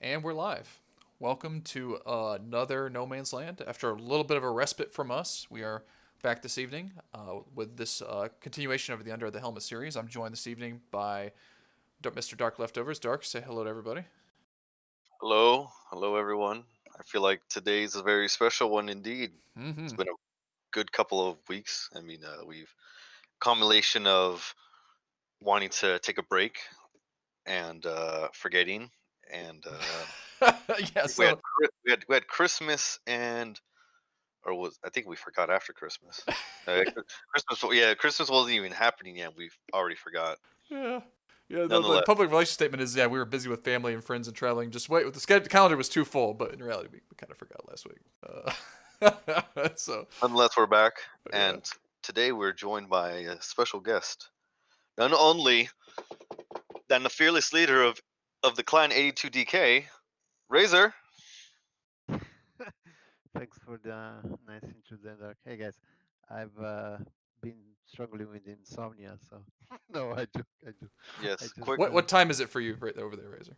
And we're live. Welcome to another No Man's Land. After a little bit of a respite from us, we are back this evening with this continuation of the Under the Helmet series. I'm joined this evening by Mr. Dark Leftovers. Dark, say hello to everybody. Hello everyone. I feel like today's a very special one indeed. It's Mm-hmm. been a good couple of weeks. We've combination of wanting to take a break and forgetting, and Yeah. we had So we had Christmas and or was I think we forgot after Christmas. Christmas, yeah, Christmas wasn't even happening yet. We've already forgot. yeah. Yeah, the Nonetheless, public relations statement is we were busy with family and friends and traveling. Just wait, the schedule calendar was too full, but in reality, we kind of forgot last week. So, nonetheless, we're back, yeah. and today we're joined by a special guest. None only than the fearless leader of the clan 82DK, Razor. Thanks for the nice intro there, Doc. Hey guys, I've been struggling with insomnia, so no, I Yes, just quick. What time is it for you right over there, Razor?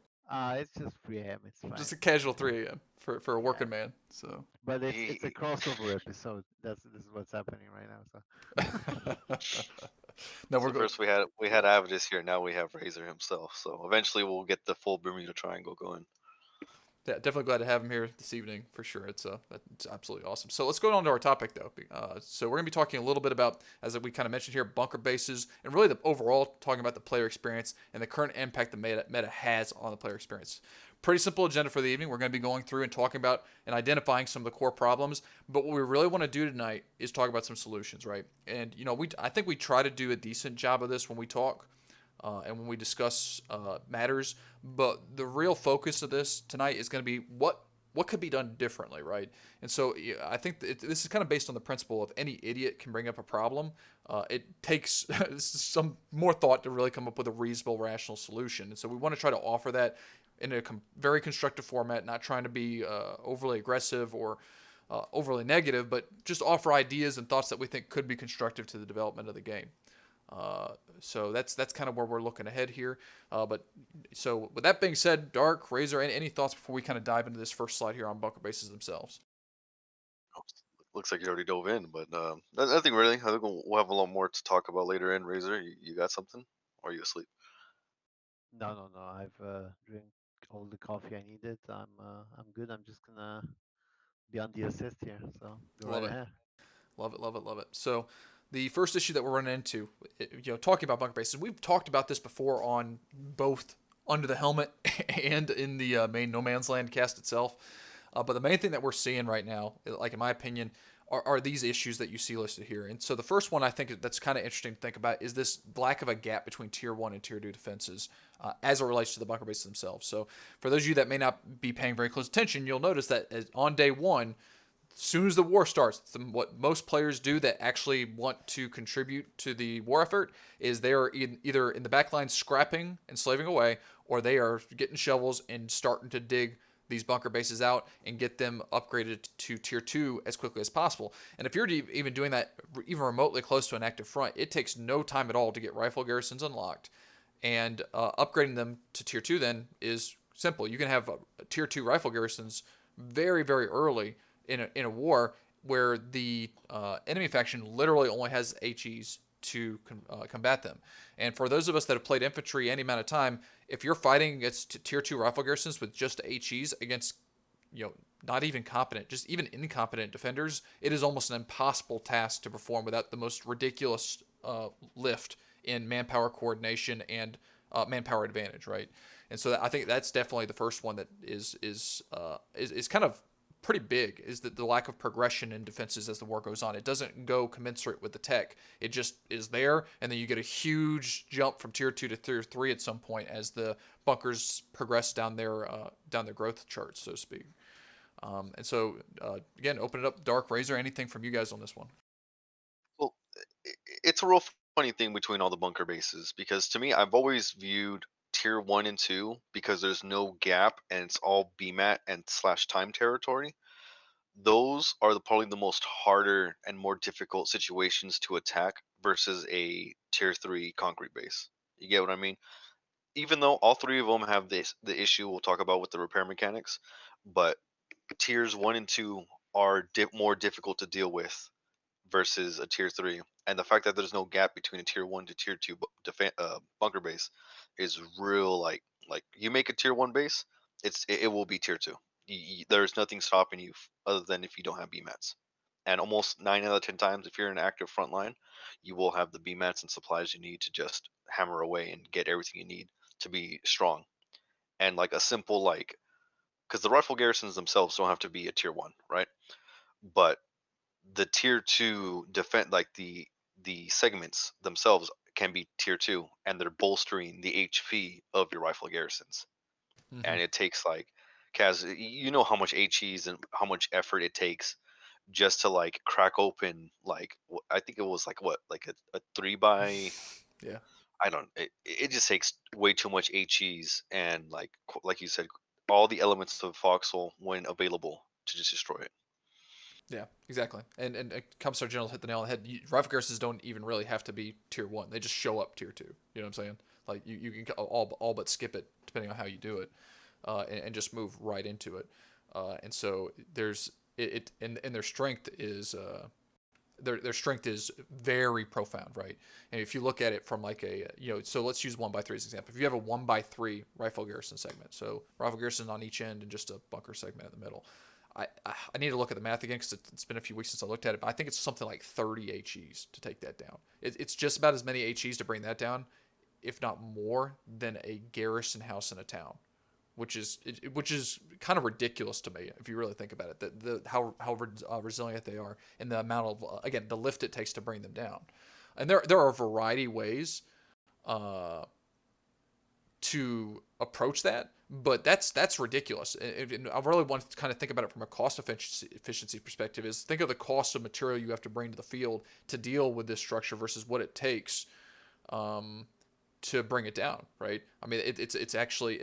it's just 3 a.m. It's Just fine. a casual 3 a.m. for a Yeah, working man. So. but it's a He, crossover episode. This is what's happening right now. No, we're so going. first we had Avidus here. Now we have Razor himself. So eventually we'll get the full Bermuda Triangle going. Yeah, definitely glad to have him here this evening for sure. It's absolutely awesome. So let's go on to our topic though. So we're gonna be talking a little bit about, as we kind of mentioned here, bunker bases and really the overall talking about the player experience and the current impact the meta has on the player experience. Pretty simple agenda for the evening. We're going to be going through and talking about and identifying some of the core problems. But what we really want to do tonight is talk about some solutions, right? And I think we try to do a decent job of this when we talk and when we discuss matters. But the real focus of this tonight is going to be what could be done differently, right? And so yeah, I think this is kind of based on the principle of any idiot can bring up a problem. It takes some more thought to really come up with a reasonable, rational solution. And so we want to try to offer that in a very constructive format, not trying to be overly aggressive or overly negative, but just offer ideas and thoughts that we think could be constructive to the development of the game. So that's kind of where we're looking ahead here. But so with that being said, Dark Razor, any thoughts before we kind of dive into this first slide here on bunker bases themselves? Looks like you already dove in, but nothing really. I think we'll have a lot more to talk about later in. Razor, you got something? Or are you asleep? No. I've drank all the coffee I needed. I'm good. I'm just gonna be on the assist here. So go right Love it. ahead. Love it, love it, love it. So, the first issue that we're running into, talking about bunker bases, we've talked about this before on both Under the Helmet and in the main No Man's Land cast itself. But the main thing that we're seeing right now, like in my opinion, are these issues that you see listed here. And so the first one I think that's kind of interesting to think about is this lack of a gap between tier one and tier two defenses as it relates to the bunker bases themselves. So for those of you that may not be paying very close attention, you'll notice that on day one, soon as the war starts, what most players do that actually want to contribute to the war effort is they are either in the back line scrapping and slaving away, or they are getting shovels and starting to dig these bunker bases out and get them upgraded to tier 2 as quickly as possible. And if you're even doing that even remotely close to an active front, it takes no time at all to get rifle garrisons unlocked. And upgrading them to tier 2 then is simple. You can have tier 2 rifle garrisons very, very early in a war where the enemy faction literally only has HEs to combat them. And for those of us that have played infantry any amount of time, if you're fighting against tier 2 rifle garrisons with just HEs against not even competent, just even incompetent defenders, it is almost an impossible task to perform without the most ridiculous lift in manpower coordination and manpower advantage, right? And so I think that's definitely the first one that is kind of pretty big, is that the lack of progression in defenses as the war goes on. It doesn't go commensurate with the tech. It just is there, and then you get a huge jump from tier 2 to tier 3 at some point as the bunkers progress down their growth charts, so to speak. And so again, open it up, Dark Razor. Anything from you guys on this one? Well, it's a real funny thing between all the bunker bases because to me, I've always viewed tier one and two because there's no gap and it's all BMAT and slash time territory. Those are probably the most harder and more difficult situations to attack versus a tier three concrete base. You get what I mean? even though all three of them have the issue we'll talk about with the repair mechanics, but tiers 1 and 2 are more difficult to deal with versus a tier 3. And the fact that there's no gap between a tier 1 to tier 2 bunker base is real. Like you make a tier 1 base, it will be tier 2. There's nothing stopping you other than if you don't have BMATs. And almost 9 out of 10 times, if you're in an active front line, you will have the BMATs and supplies you need to just hammer away and get everything you need to be strong. And like a simple like, because the rifle garrisons themselves don't have to be a tier 1, right? But the tier 2 defense, like the segments themselves can be tier 2, and they're bolstering the HP of your rifle garrisons. Hmm. And it takes like, Kaz, you know how much HEs and how much effort it takes just to like crack open, like I think it was like what, like a 3 by, Yeah. I don't, it just takes way too much HEs, and like you said, all the elements of Foxhole when available to just destroy it. Yeah, exactly. And Commissar General hit the nail on the head. Rifle garrisons don't even really have to be tier 1. They just show up tier 2. You know what I'm saying? Like you can all but skip it depending on how you do it, and just move right into it. And so there's and their strength is their strength is very profound, right? And if you look at it from like a so let's use 1x3 as an example. If you have a 1x3 rifle garrison segment, so rifle garrison on each end and just a bunker segment in the middle. I need to look at the math again because it's been a few weeks since I looked at it, but I think it's something like 30 HEs to take that down. It's just about as many HEs to bring that down, if not more, than a garrison house in a town, which is kind of ridiculous to me if you really think about it. How resilient they are and the amount of again the lift it takes to bring them down, and there are a variety of ways uh, to approach that, but that's ridiculous. And I really want to kind of think about it from a cost efficiency perspective. Is think of the cost of material you have to bring to the field to deal with this structure versus what it takes um, to bring it down, right? I mean, it's actually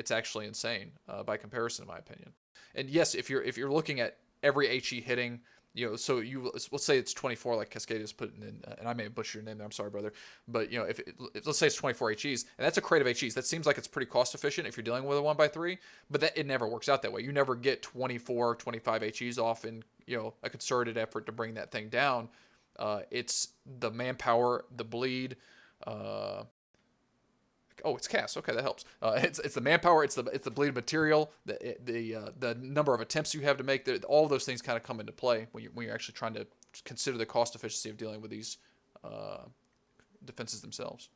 insane by comparison, in my opinion. And yes, if you're looking at every HE hitting, so let's say it's 24, like Cascadia's putting in, and I may have butchered your name there. I'm sorry, brother, but if let's say it's 24 HEs, and that's a crate of HEs, that seems like it's pretty cost efficient if you're dealing with a 1x3, but that it never works out that way. You never get 24, 25 HEs off in a concerted effort to bring that thing down. It's the manpower, the bleed. Uh, Oh, it's cast. Okay, that helps. It's the manpower, it's the bleed material, the number of attempts you have to make. All of those things kind of come into play when you're actually trying to consider the cost efficiency of dealing with these uh, defenses themselves.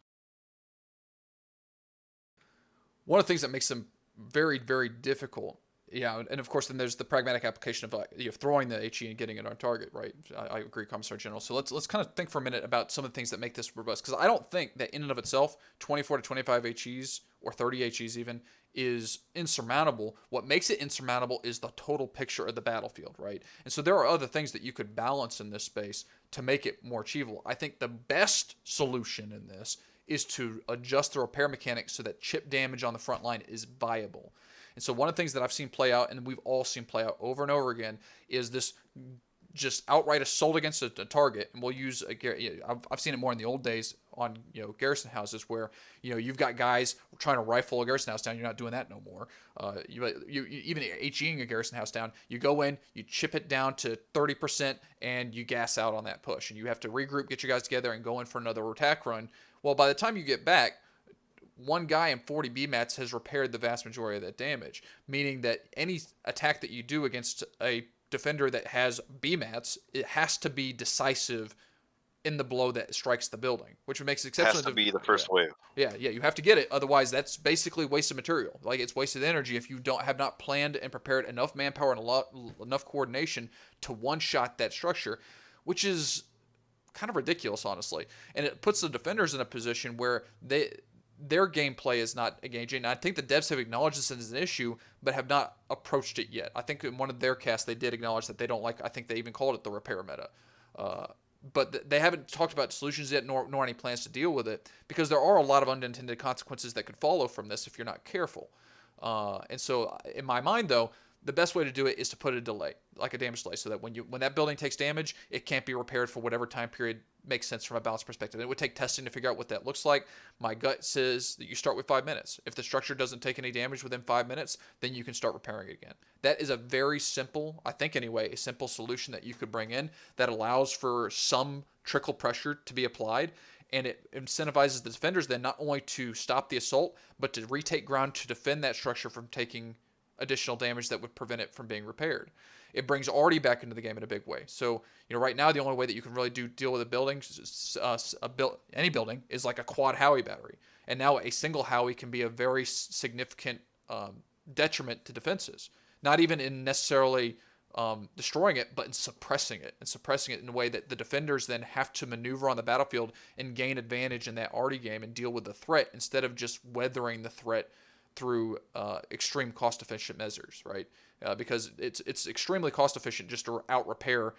One of the things that makes them very very difficult. Yeah, and of course, then there's the pragmatic application of throwing the HE and getting it on target, right? I agree, Commissar General. So let's kind of think for a minute about some of the things that make this robust, because I don't think that in and of itself, 24 to 25 HEs or 30 HEs even is insurmountable. What makes it insurmountable is the total picture of the battlefield, right? And so there are other things that you could balance in this space to make it more achievable. I think the best solution in this is to adjust the repair mechanics so that chip damage on the front line is viable. And so one of the things that I've seen play out, and we've all seen play out over and over again, is this just outright assault against a target. And we'll use I've seen it more in the old days on garrison houses where you've got guys trying to rifle a garrison house down. You're not doing that no more. You even HEing a garrison house down. You go in, you chip it down to 30%, and you gas out on that push. And you have to regroup, get your guys together, and go in for another attack run. Well, by the time you get back, one guy in 40 BMATs has repaired the vast majority of that damage, meaning that any attack that you do against a defender that has BMATs, it has to be decisive in the blow that strikes the building, which makes it It has exceptionally to be the yeah. first wave. Yeah, you have to get it. Otherwise, that's basically wasted material. Like it's wasted energy if you don't have not planned and prepared enough manpower and enough coordination to one-shot that structure, which is kind of ridiculous, honestly. And it puts the defenders in a position where their gameplay is not engaging. I think the devs have acknowledged this as an issue, but have not approached it yet. I think in one of their casts they did acknowledge that they don't like. I think they even called it the repair meta, but they haven't talked about solutions yet, nor any plans to deal with it, because there are a lot of unintended consequences that could follow from this if you're not careful. And so, in my mind, though, the best way to do it is to put a delay, like a damage delay, so that when that building takes damage, it can't be repaired for whatever time period makes sense from a balance perspective. It would take testing to figure out what that looks like. My gut says that you start with 5 minutes. If the structure doesn't take any damage within 5 minutes, then you can start repairing it again. That is a very simple, I think anyway, a simple solution that you could bring in that allows for some trickle pressure to be applied, and it incentivizes the defenders then not only to stop the assault, but to retake ground to defend that structure from taking additional damage that would prevent it from being repaired. It brings arty back into the game in a big way. So, right now the only way that you can really deal with a building, any building, is like a quad Howie battery. And now a single Howie can be a very significant detriment to defenses. Not even in necessarily destroying it, but in suppressing it, and suppressing it in a way that the defenders then have to maneuver on the battlefield and gain advantage in that arty game and deal with the threat instead of just weathering the threat through extreme cost efficient measures, right? Because it's extremely cost efficient just to out repair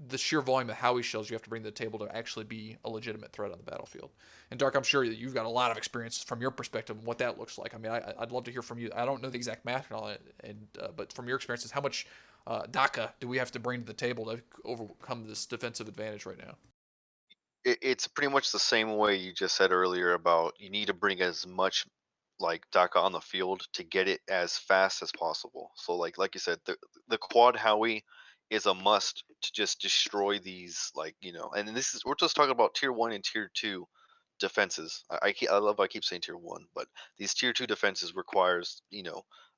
the sheer volume of Howie shells you have to bring to the table to actually be a legitimate threat on the battlefield. And Dark, I'm sure that you've got a lot of experience from your perspective on what that looks like. I mean, I'd love to hear from you. I don't know the exact math on it, but from your experiences, how much DACA do we have to bring to the table to overcome this defensive advantage right now? It's pretty much the same way you just said earlier about you need to bring as much like DACA on the field to get it as fast as possible. So like you said, the quad Howie is a must to just destroy these and this is we're just talking about tier one and tier two defenses. I love I keep saying tier one, but these tier two defenses requires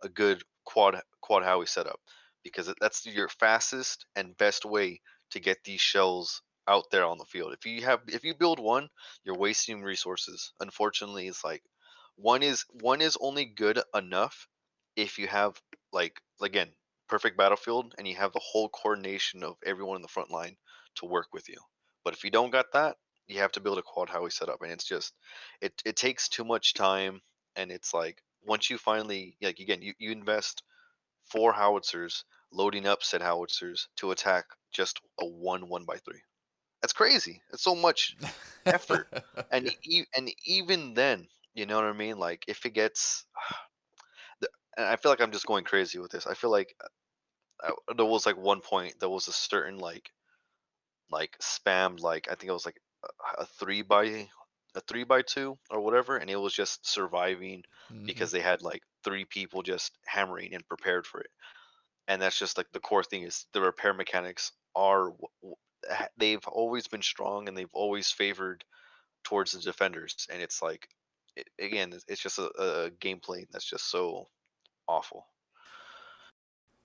a good quad Howie setup because that's your fastest and best way to get these shells out there on the field. If you build one, you're wasting resources. Unfortunately, it's like one is only good enough if you have again perfect battlefield and you have the whole coordination of everyone in the front line to work with you. But if you don't got that, you have to build a quad Howie setup, and it's just it takes too much time. And it's like once you finally again you invest four howitzers loading up said howitzers to attack just a one by three. That's crazy. It's so much effort. And Yeah. and even then, you know what I mean? Like if it gets and I feel like I'm just going crazy with this. I feel like there was like one point there was a certain like spammed I think it was like a 3 by 2 or whatever, and it was just surviving Mm-hmm. because they had like three people just hammering and prepared for it. And that's just like the core thing is the repair mechanics are they've always been strong and they've always favored towards the defenders, and it's like again it's just a gameplay that's just so awful.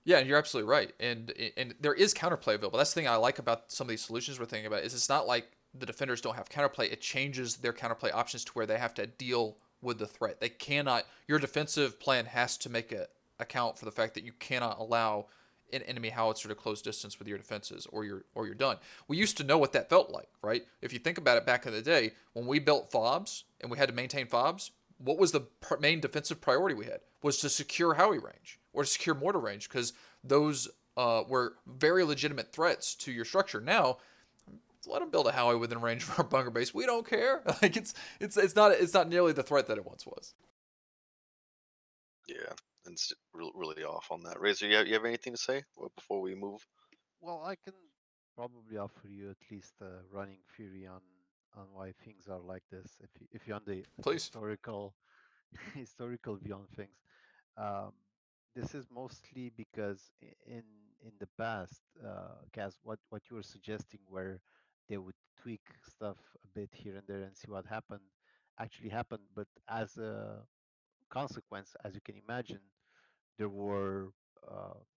Yeah, you're absolutely right, and there is counterplay available. That's the thing I like about some of these solutions we're thinking about is it's not like the defenders don't have counterplay. It changes their counterplay options to where they have to deal with the threat. They cannot. Your defensive plan has to make a account for the fact that you cannot allow an enemy howitzer to close distance with your defenses, or you're done. We used to know what that felt like, right? If you think about it, back in the day when we built fobs and we had to maintain fobs, what was the main defensive priority we had was to secure Howie range or to secure mortar range because those were very legitimate threats to your structure. Now, let them build a Howie within range of our bunker base. We don't care. Like it's not nearly the threat that it once was. Yeah, and it's really off on that. Razor, you have anything to say before we move? Well, I can probably offer you at least a running theory on why things are like this. If you're on the Please. historical historical view on things, um, this is mostly because in the past, Kaz, what you were suggesting, where they would tweak stuff a bit here and there and see what happened, actually happened. But as a consequence, as you can imagine, there were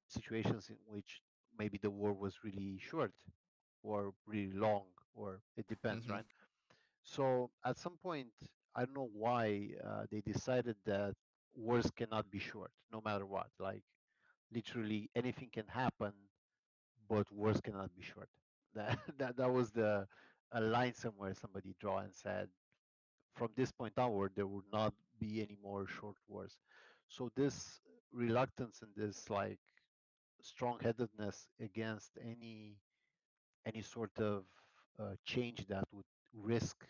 situations in which maybe the war was really short or really long, or it depends, Mm-hmm. right? So at some point, I don't know why they decided that wars cannot be short, no matter what. Like literally anything can happen, but wars cannot be short. That was the a line somewhere somebody draw and said from this point onward there would not be any more short wars. So this reluctance and this like strong-headedness against any sort of change that would risk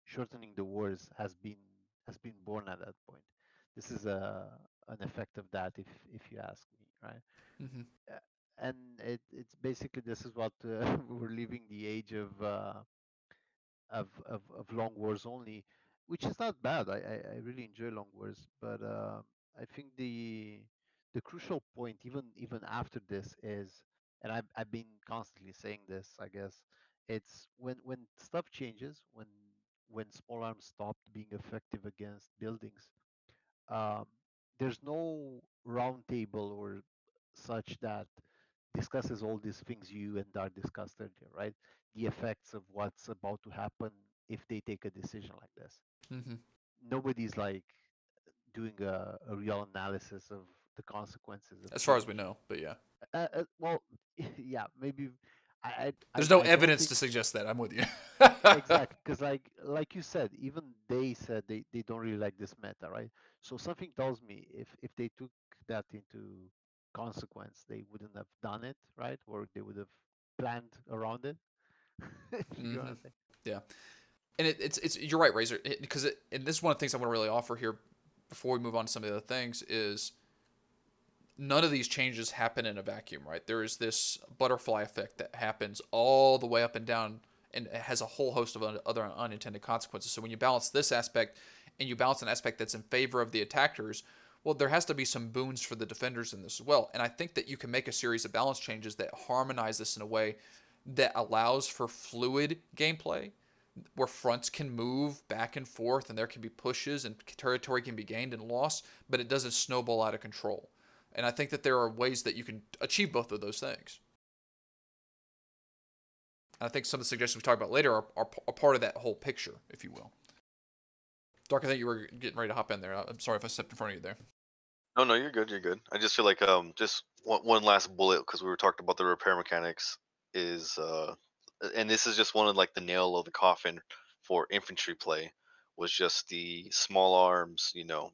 shortening the wars has been born at that point. This is an effect of that, if you ask me. right? Mm-hmm. Uh, and it's basically this is what we're leaving the age of long wars only, which is not bad. I really enjoy long wars, but I think the crucial point, even after this, is, and I've been constantly saying this, I guess, it's when stuff changes, when small arms stopped being effective against buildings. Um, there's no round table or such that discusses all these things you and Dar discussed earlier, right? The effects of what's about to happen if they take a decision like this. Mm-hmm. Nobody's like doing a real analysis of the consequences of As far as we change. know, but yeah, Well, yeah, maybe there's no I don't evidence think to suggest that. I'm with you. exactly, because like you said, even they said they don't really like this meta, right? So something tells me if they took that into consequence, they wouldn't have done it, right? Or they would have planned around it. If you get what Mm-hmm. I'm saying. Yeah, and it's you're right, Razor, because and this is one of the things I want to really offer here before we move on to some of the other things is none of these changes happen in a vacuum, right? There is this butterfly effect that happens all the way up and down, and it has a whole host of other unintended consequences. So when you balance this aspect and you balance an aspect that's in favor of the attackers, well, there has to be some boons for the defenders in this as well. And I think that you can make a series of balance changes that harmonize this in a way that allows for fluid gameplay where fronts can move back and forth and there can be pushes and territory can be gained and lost, but it doesn't snowball out of control. And I think that there are ways that you can achieve both of those things. And I think some of the suggestions we talk about later are part of that whole picture, if you will. Dark, I think you were getting ready to hop in there. I'm sorry if I stepped in front of you there. No, no, you're good. You're good. I just feel like just one last bullet because we were talking about the repair mechanics is and this is just one of like the nail of the coffin for infantry play was just the small arms,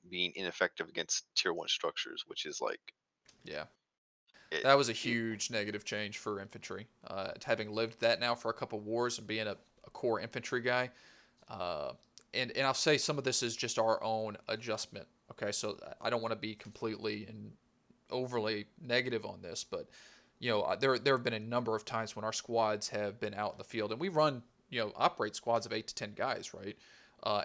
being ineffective against tier one structures, which is like Yeah. it. That was a it huge negative change for infantry. Having lived that now for a couple of wars and being a core infantry guy, uh, and I'll say some of this is just our own adjustment. Okay, so I don't want to be completely and overly negative on this, but there have been a number of times when our squads have been out in the field, and we run operate squads of 8 to 10 guys, right?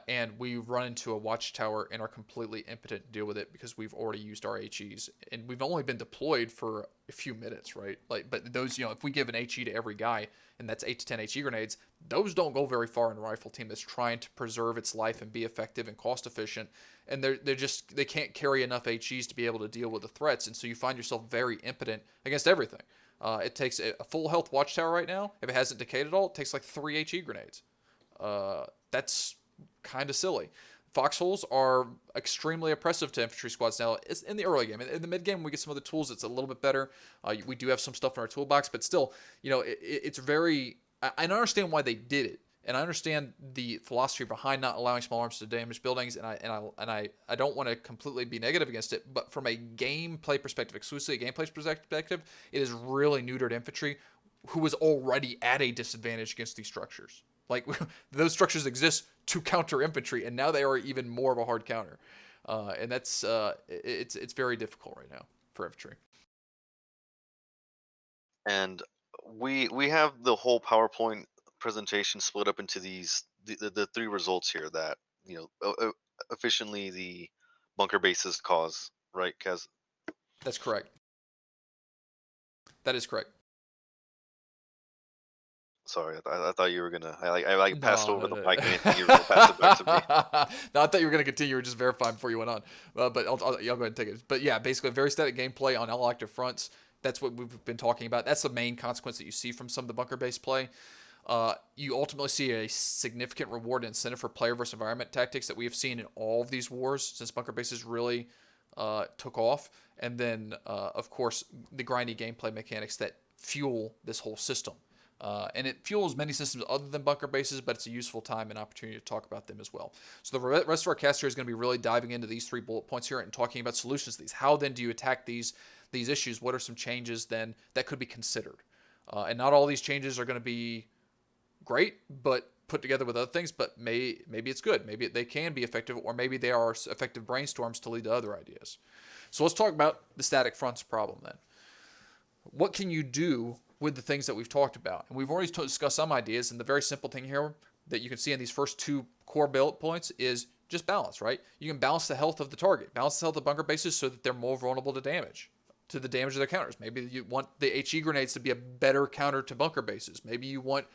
And we run into a watchtower and are completely impotent to deal with it because we've already used our HEs and we've only been deployed for a few minutes, right? Like, but those, if we give an HE to every guy and that's 8 to 10 HE grenades, those don't go very far in a rifle team that's trying to preserve its life and be effective and cost efficient. And they can't carry enough HEs to be able to deal with the threats, and so you find yourself very impotent against everything. It takes a full health watchtower right now. If it hasn't decayed at all, it takes like 3 HE grenades. That's kind of silly. Foxholes are extremely oppressive to infantry squads now. It's in the early game. In the mid game, we get some other tools. It's a little bit better. We do have some stuff in our toolbox, but still, it's very. I understand why they did it, and I understand the philosophy behind not allowing small arms to damage buildings. And I don't want to completely be negative against it. But from a gameplay perspective, exclusively a gameplay perspective, it is really neutered infantry, who was already at a disadvantage against these structures. Like those structures exist to counter infantry, and now they are even more of a hard counter, and that's it's very difficult right now for infantry. and we have the whole PowerPoint presentation split up into the three results here that efficiently the bunker bases cause, right? Because That's correct. That is correct. sorry, I thought you were gonna. I passed No, over no, the no. mic, and I think you were gonna pass it back to me. No, I thought you were going to continue. You were just verifying before you went on. But I'll go ahead and take it. But yeah, basically, very static gameplay on all active fronts. That's what we've been talking about. That's the main consequence that you see from some of the bunker based play. You ultimately see a significant reward and incentive for player versus environment tactics that we have seen in all of these wars since bunker bases really took off. And then, of course, the grindy gameplay mechanics that fuel this whole system. And it fuels many systems other than bunker bases, but it's a useful time and opportunity to talk about them as well. So the rest of our cast here is going to be really diving into these 3 bullet points here and talking about solutions to these. How then do you attack these issues? What are some changes then that could be considered? And not all these changes are going to be great, but put together with other things. But maybe it's good. Maybe they can be effective, or maybe they are effective brainstorms to lead to other ideas. So let's talk about the static fronts problem then. What can you do with the things that we've talked about? And we've already discussed some ideas, and the very simple thing here that you can see in these first two core bullet points is just balance, right? You can balance the health of the target, balance the health of bunker bases so that they're more vulnerable to damage, to the damage of their counters. Maybe you want the HE grenades to be a better counter to bunker bases. Maybe you want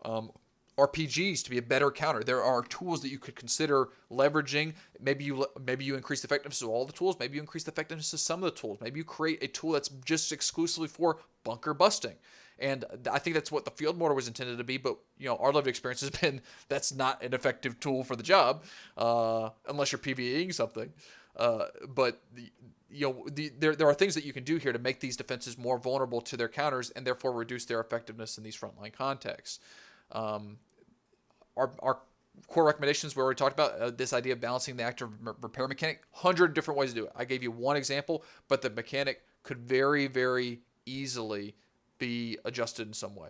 um, RPGs to be a better counter. There are tools that you could consider leveraging. Maybe you increase the effectiveness of all the tools. Maybe you increase the effectiveness of some of the tools. Maybe you create a tool that's just exclusively for bunker busting. And I think that's what the field mortar was intended to be. But our lived experience has been that's not an effective tool for the job, unless you're PvEing something. But there are things that you can do here to make these defenses more vulnerable to their counters and therefore reduce their effectiveness in these frontline contexts. Our core recommendations we already talked about, this idea of balancing the active repair mechanic. 100 different ways to do it. I gave you one example, but the mechanic could very, very easily be adjusted in some way.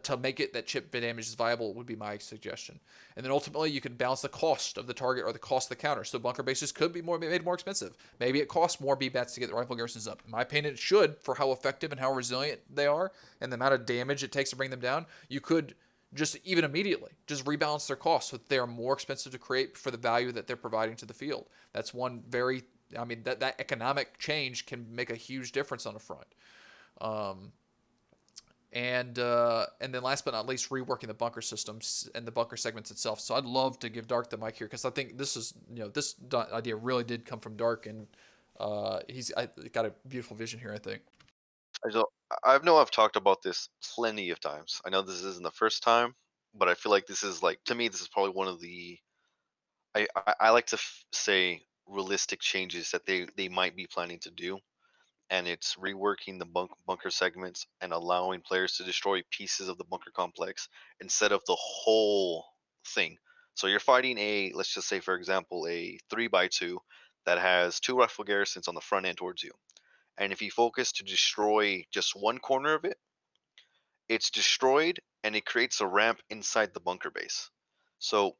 To make it that chip damage is viable would be my suggestion. And then ultimately you can balance the cost of the target or the cost of the counter. So bunker bases could be made more expensive. Maybe it costs more BBATs to get the rifle garrisons up. In my opinion, it should, for how effective and how resilient they are and the amount of damage it takes to bring them down. You could just even immediately just rebalance their costs so that they are more expensive to create for the value that they're providing to the field. That's one very, that economic change can make a huge difference on a front. And then last but not least, reworking the bunker systems and the bunker segments itself. So I'd love to give Dark the mic here because I think this is, this idea really did come from Dark, and he's got a beautiful vision here, I think. I've talked about this plenty of times. I know this isn't the first time, but I feel like this is to me, this is probably one of the I like to say realistic changes that they might be planning to do, and it's reworking the bunker segments and allowing players to destroy pieces of the bunker complex instead of the whole thing. So you're fighting let's just say, for example, a 3x2 that has two rifle garrisons on the front end towards you. And if you focus to destroy just one corner of it, it's destroyed and it creates a ramp inside the bunker base. So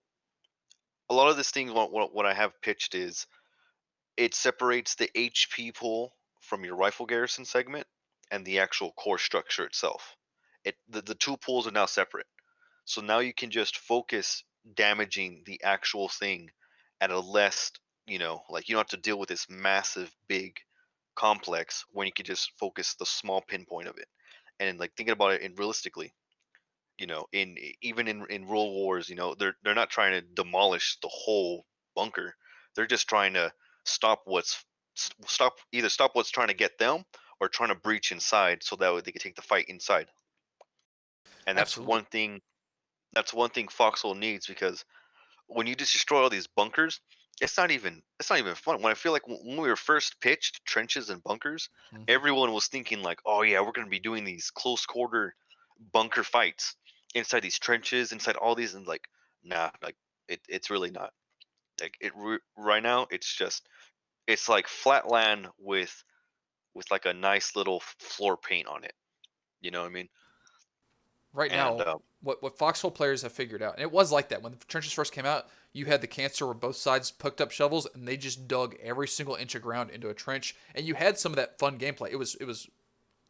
a lot of this thing, what I have pitched is it separates the HP pool from your rifle garrison segment and the actual core structure itself. The two pools are now separate. So now you can just focus damaging the actual thing at a less, like you don't have to deal with this massive big complex when you could just focus the small pinpoint of it. And like thinking about it in realistically, in even in World Wars, they're not trying to demolish the whole bunker. They're just trying to stop stop what's trying to get them or trying to breach inside so that way they can take the fight inside. And that's Absolutely. one thing Foxhole needs, because when you just destroy all these bunkers, it's not even fun. When I feel like when we were first pitched trenches and bunkers, Mm-hmm. everyone was thinking like, oh yeah, we're going to be doing these close quarter bunker fights inside these trenches, inside all these, and like, nah, like it's really not. Like right now, it's like flat land with like a nice little floor paint on it. You know what I mean? Right And now, what Foxhole players have figured out, and it was like that when the trenches first came out. You had the cancer where both sides hooked up shovels and they just dug every single inch of ground into a trench, and you had some of that fun gameplay. It was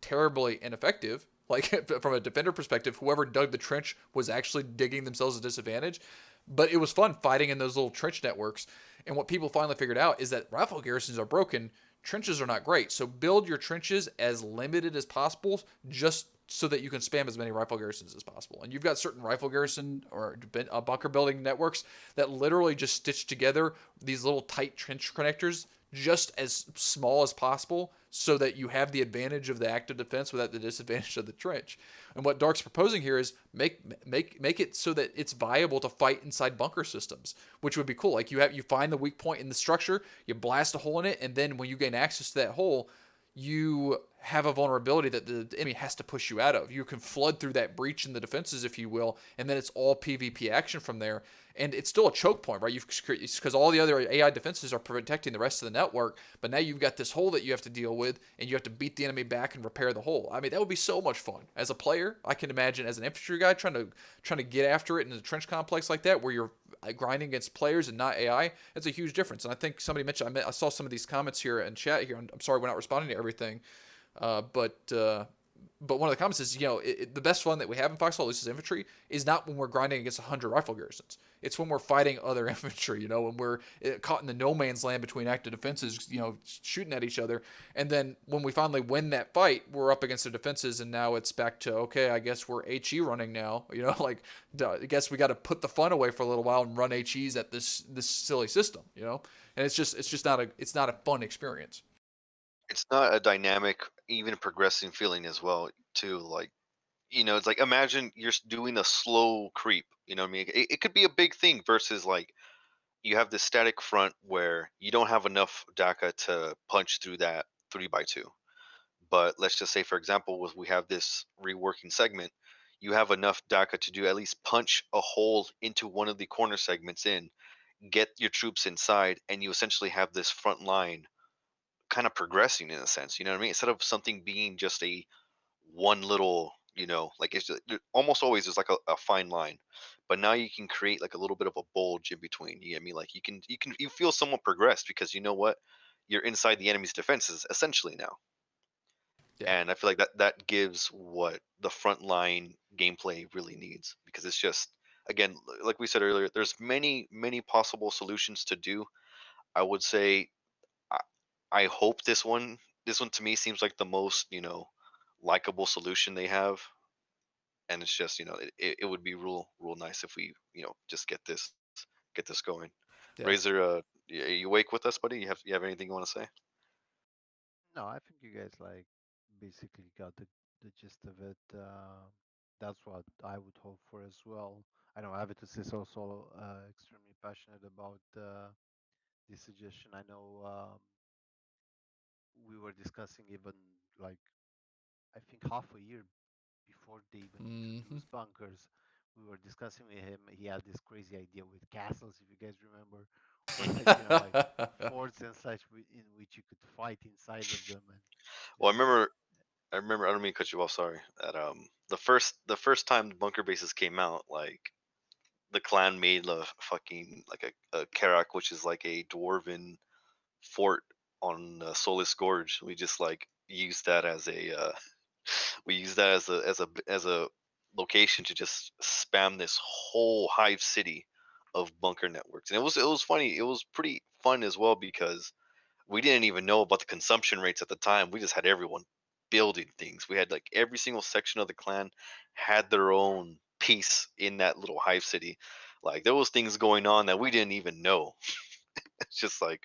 terribly ineffective. Like from a defender perspective, whoever dug the trench was actually digging themselves a disadvantage. But it was fun fighting in those little trench networks. And what people finally figured out is that rifle garrisons are broken. Trenches are not great. So build your trenches as limited as possible, just so that you can spam as many rifle garrisons as possible. And you've got certain rifle garrison or bunker building networks that literally just stitch together these little tight trench connectors just as small as possible so that you have the advantage of the active defense without the disadvantage of the trench. And what Dark's proposing here is make it so that it's viable to fight inside bunker systems, which would be cool. Like you find the weak point in the structure, you blast a hole in it, and then when you gain access to that hole, you have a vulnerability that the enemy has to push you out of. You can flood through that breach in the defenses, if you will, and then it's all PvP action from there. And it's still a choke point, right? Because all the other AI defenses are protecting the rest of the network, but now you've got this hole that you have to deal with, and you have to beat the enemy back and repair the hole. I mean, that would be so much fun. As a player, I can imagine as an infantry guy trying to get after it in a trench complex like that, where you're grinding against players and not AI, it's a huge difference. And I think somebody mentioned, I saw some of these comments here in chat here. I'm sorry we're not responding to everything, but one of the comments is, the best fun that we have in Foxhole, at least as infantry, is not when we're grinding against 100 rifle garrisons. It's when we're fighting other infantry, when we're caught in the no man's land between active defenses, shooting at each other. And then when we finally win that fight, we're up against the defenses, and now it's back to, okay, I guess we're HE running now. Like, I guess we got to put the fun away for a little while and run HEs at this silly system, And it's just not a fun experience. It's not a dynamic, even progressing feeling as well, too. Like, it's like imagine you're doing a slow creep. You know what I mean? It could be a big thing versus like you have this static front where you don't have enough DACA to punch through that 3x2. But let's just say, for example, we have this reworking segment, you have enough DACA to do at least punch a hole into one of the corner segments in, get your troops inside, and you essentially have this front line kind of progressing in a sense. You know what I mean? Instead of something being just a one little, like almost always there's like a fine line, but now you can create like a little bit of a bulge in between. You get me? Like you feel somewhat progressed because you know what, you're inside the enemy's defenses essentially now. Yeah. And I feel like that gives what the front line gameplay really needs, because it's just, again, like we said earlier, there's many possible solutions to do. I would say I, I hope this one to me seems like the most likable solution they have. And it's just, it would be real nice if we just get this going. Yeah. Razor, you awake with us, buddy? You have anything you want to say? No, I think you guys like basically got the gist of it. That's what I would hope for as well. I know Avitus is also extremely passionate about this suggestion. I know we were discussing even like I think half a year before they even Hmm. introduced bunkers. We were discussing with him. He had this crazy idea with castles, if you guys remember, or like like forts and such in which you could fight inside of them, and Well, just I remember. I don't mean to cut you off. Sorry. That the first time the bunker bases came out, like the clan made a fucking like a Karak, which is like a dwarven fort on Solis Gorge. We just like used that as a we used that as a location to just spam this whole hive city of bunker networks, and it was funny. It was pretty fun as well because we didn't even know about the consumption rates at the time. We just had everyone building things. We had like every single section of the clan had their own piece in that little hive city. Like there was things going on that we didn't even know. It's just like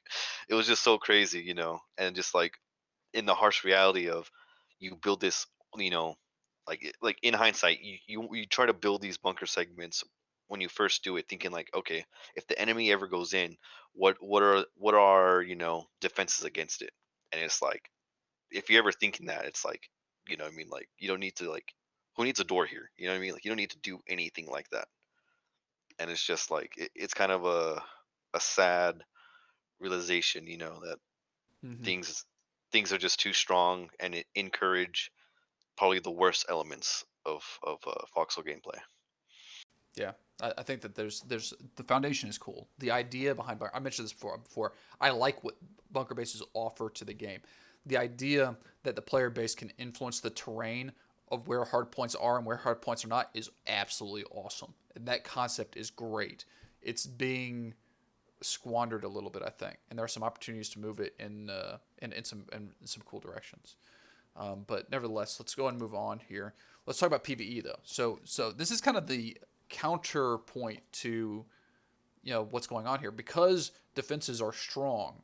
it was just so crazy, and just like in the harsh reality of you build this, you know, like in hindsight, you try to build these bunker segments when you first do it, thinking like, okay, if the enemy ever goes in, what are defenses against it? And it's like, if you're ever thinking that, it's like, what I mean, like you don't need to like, who needs a door here? You know what I mean? Like you don't need to do anything like that. And it's just like it's kind of a sad realization, that Hmm. things things are just too strong and it encourage probably the worst elements of Foxhole gameplay. Yeah, I think that there's the foundation is cool. The idea behind I mentioned this before. I like what bunker bases offer to the game. The idea that the player base can influence the terrain of where hard points are and where hard points are not is absolutely awesome. And that concept is great. It's being squandered a little bit, I think, and there are some opportunities to move it in some cool directions. But nevertheless, let's go and move on here. Let's talk about PVE though. So this is kind of the counterpoint to what's going on here because defenses are strong.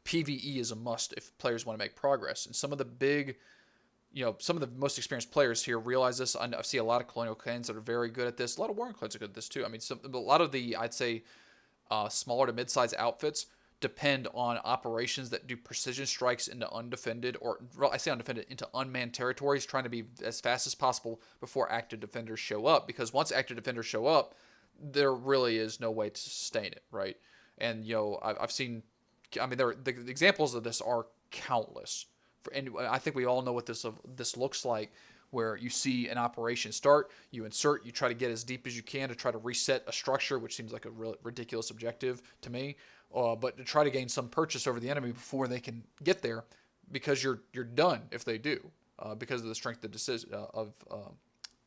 PVE is a must if players want to make progress, and some of the most experienced players here realize this. I see a lot of colonial clans that are very good at this. A lot of warring clans are good at this too. I mean, a lot of the I'd say smaller to mid-sized outfits depend on operations that do precision strikes into undefended, or I say undefended, into unmanned territories, trying to be as fast as possible before active defenders show up. Because once active defenders show up, there really is no way to sustain it, right? And I've seen, I mean, the examples of this are countless, and I think we all know what this looks like where you see an operation start, you insert, you try to get as deep as you can to try to reset a structure, which seems like a real ridiculous objective to me. But to try to gain some purchase over the enemy before they can get there, because you're done if they do, because of the strength of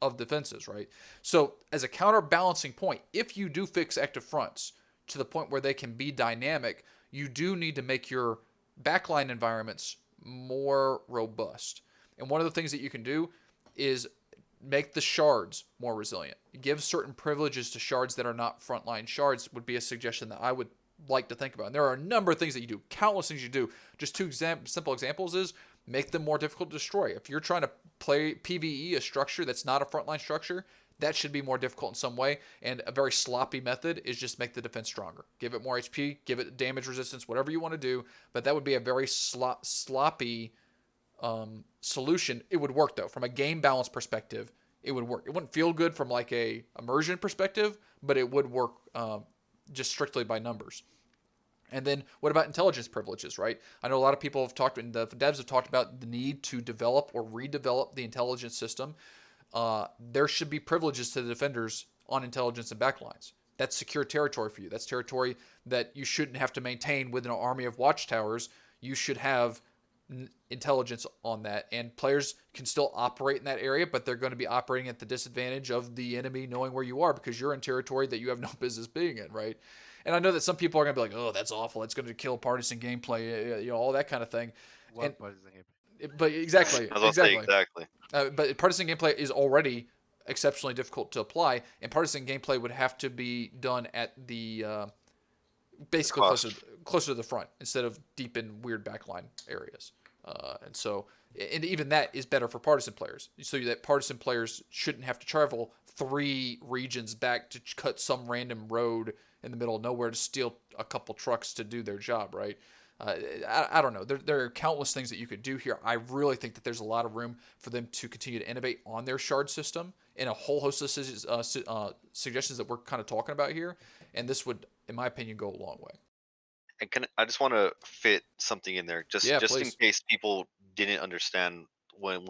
of defenses, right? So as a counterbalancing point, if you do fix active fronts to the point where they can be dynamic, you do need to make your backline environments more robust. And one of the things that you can do is make the shards more resilient. Give certain privileges to shards that are not frontline shards would be a suggestion that I would like to think about. And there are a number of things that you do, countless things you do. Just two simple examples is make them more difficult to destroy. If you're trying to play PvE a structure that's not a frontline structure, that should be more difficult in some way. And a very sloppy method is just make the defense stronger. Give it more HP, give it damage resistance, whatever you want to do. But that would be a very sloppy solution. It would work though. From a game balance perspective, it would work. It wouldn't feel good from like a immersion perspective, but it would work just strictly by numbers. And then what about intelligence privileges, right? I know a lot of people have talked, and the devs have talked about the need to develop or redevelop the intelligence system. There should be privileges to the defenders on intelligence and backlines. That's secure territory for you. That's territory that you shouldn't have to maintain with an army of watchtowers. You should have intelligence on that, and players can still operate in that area, but they're going to be operating at the disadvantage of the enemy knowing where you are because you're in territory that you have no business being in, right? And I know that some people are going to be like, "Oh, that's awful. It's going to kill partisan gameplay, all that kind of thing." And What partisan game? but exactly, I was about to say exactly. exactly. But partisan gameplay is already exceptionally difficult to apply, and partisan gameplay would have to be done at the The basically cost. closer to the front instead of deep in weird backline areas. And so, and even that is better for partisan players. So that partisan players shouldn't have to travel 3 regions back to cut some random road in the middle of nowhere to steal a couple trucks to do their job, right? I don't know. There are countless things that you could do here. I really think that there's a lot of room for them to continue to innovate on their shard system and a whole host of suggestions that we're kind of talking about here. And this would, in my opinion, go a long way. And I just want to fit something in there, Yeah, just in please. case people didn't understand when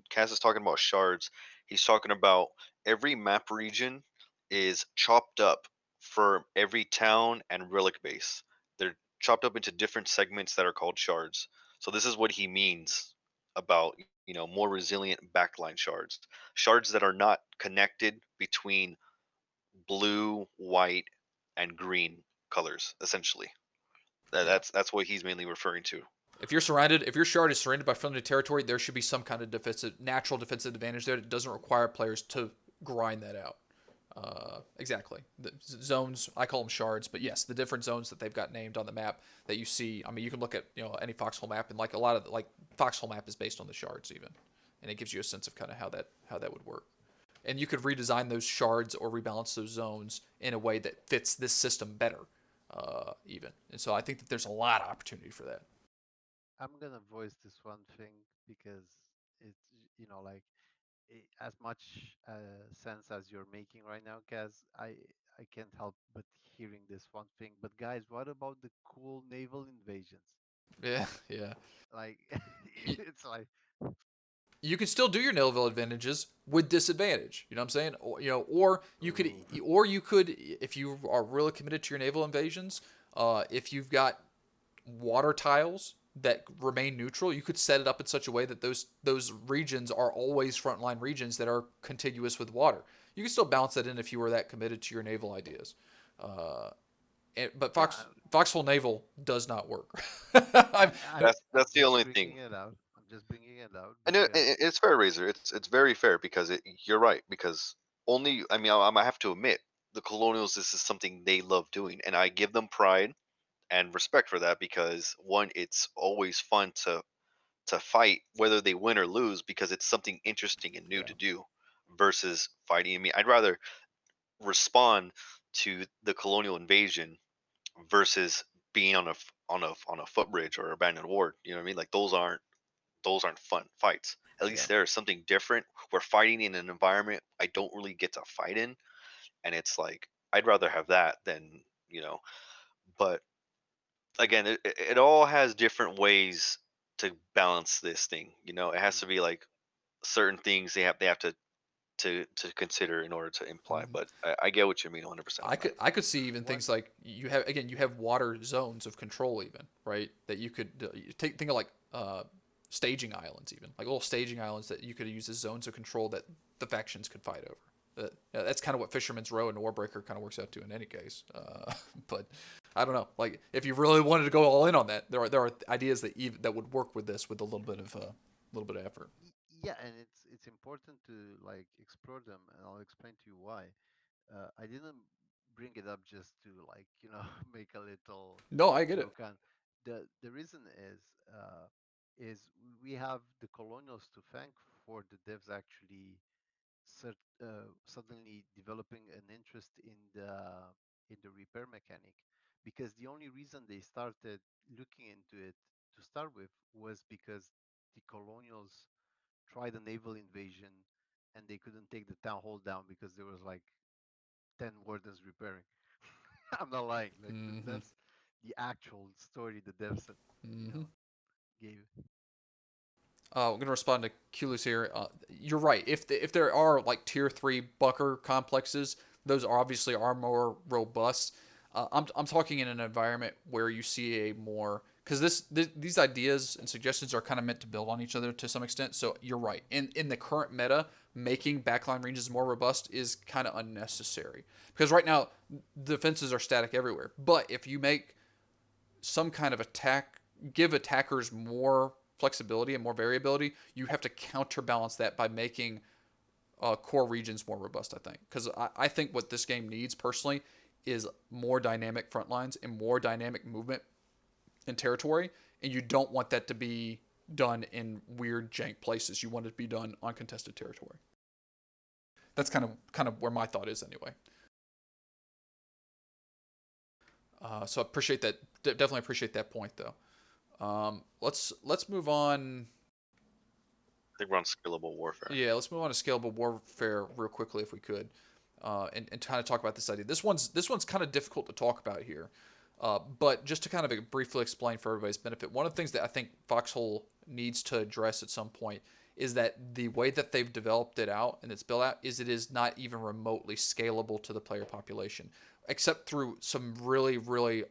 Kaz is talking about shards, he's talking about every map region is chopped up for every town and relic base. They're chopped up into different segments that are called shards. So this is what he means about more resilient backline shards, shards that are not connected between blue, white, and green colors, essentially. Yeah. That's what he's mainly referring to. If your shard is surrounded by friendly territory, there should be some kind of natural defensive advantage there. It doesn't require players to grind that out. Exactly. The zones, I call them shards, but yes, the different zones that they've got named on the map that you see. I mean, you can look at any Foxhole map, and like a lot of like Foxhole map is based on the shards even, and it gives you a sense of kind of how that would work. And you could redesign those shards or rebalance those zones in a way that fits this system better, even. And so I think that there's a lot of opportunity for that. I'm gonna voice this one thing because it's like as much sense as you're making right now, Kaz. I can't help but hearing this one thing. But guys, what about the cool naval invasions? Yeah, yeah. Like it's like You can still do your naval advantages with disadvantage. You know what I'm saying? Or you could, ooh, if you are really committed to your naval invasions, if you've got water tiles that remain neutral, you could set it up in such a way that those regions are always frontline regions that are contiguous with water. You can still balance that in if you were that committed to your naval ideas. Uh, but yeah. Foxhole Naval does not work. That's I'm the just only thing. bringing it out. I'm just bringing it out And because it's fair, Razor. It's very fair because you're right. Because only I mean I have to admit the Colonials, this is something they love doing, and I give them pride and respect for that because one, it's always fun to fight whether they win or lose because it's something interesting and new Yeah, to do versus fighting. I mean, I'd rather respond to the colonial invasion versus being on a footbridge or abandoned ward. You know what I mean? Like those aren't fun fights. At yeah. least there's something different. We're fighting in an environment I don't really get to fight in, and it's like I'd rather have that than you know. But again, it all has different ways to balance this thing. It has to be like certain things they have to consider in order to imply. Mhm. But I get what you mean 100% on that. I could see even One, things like you have water zones of control even, right, that you could think of like staging islands, even like little staging islands that you could use as zones of control that the factions could fight over. That's kind of what Fisherman's Row and Warbreaker kind of works out to in any case. But I don't know. Like if you really wanted to go all in on that, there are ideas that would work with this with a little bit of effort. yeah, and it's important to like explore them, and I'll explain to you why. I didn't bring it up just to like make a little No, I get it. joke on. The reason is we have the colonials to thank for the devs actually suddenly developing an interest in the repair mechanic, because the only reason they started looking into it to start with was because the colonials tried a naval invasion and they couldn't take the town hall down because there was like 10 wardens repairing. I'm not lying. Like Hmm. that's the actual story the devs you Hmm. know gave. I'm going to respond to Kulus here. You're right. If there are like tier three bunker complexes, those obviously are more robust. I'm talking in an environment where you see a more because these ideas and suggestions are kind of meant to build on each other to some extent. So you're right. In the current meta, making backline ranges more robust is kind of unnecessary because right now defenses are static everywhere. But if you make some kind of attack, give attackers more flexibility and more variability, you have to counterbalance that by making core regions more robust, I think. Because I think what this game needs personally is more dynamic front lines and more dynamic movement in territory. And you don't want that to be done in weird jank places. You want it to be done on contested territory. That's kind of where my thought is anyway. So I appreciate that. Definitely appreciate that point though. Let's move on. I think we're on scalable warfare. Yeah, let's move on to scalable warfare real quickly if we could, and kind of talk about this idea. This one's kind of difficult to talk about here, but just to kind of briefly explain for everybody's benefit, one of the things that I think Foxhole needs to address at some point is that the way that they've developed it out and it's built out is it is not even remotely scalable to the player population, except through some really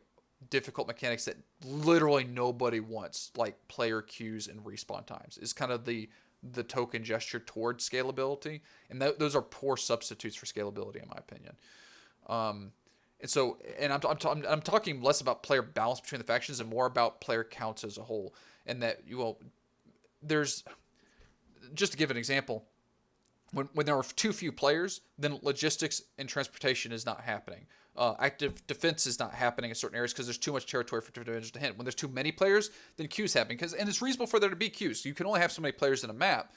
difficult mechanics that literally nobody wants, like player queues and respawn times. Is kind of the token gesture towards scalability, and those are poor substitutes for scalability, in my opinion. And so, and I'm talking less about player balance between the factions and more about player counts as a whole. And that there's just to give an example, when there are too few players, then logistics and transportation is not happening. Active defense is not happening in certain areas because there's too much territory for divisions to hit. When there's too many players, then queues happening. And it's reasonable for there to be queues. You can only have so many players in a map,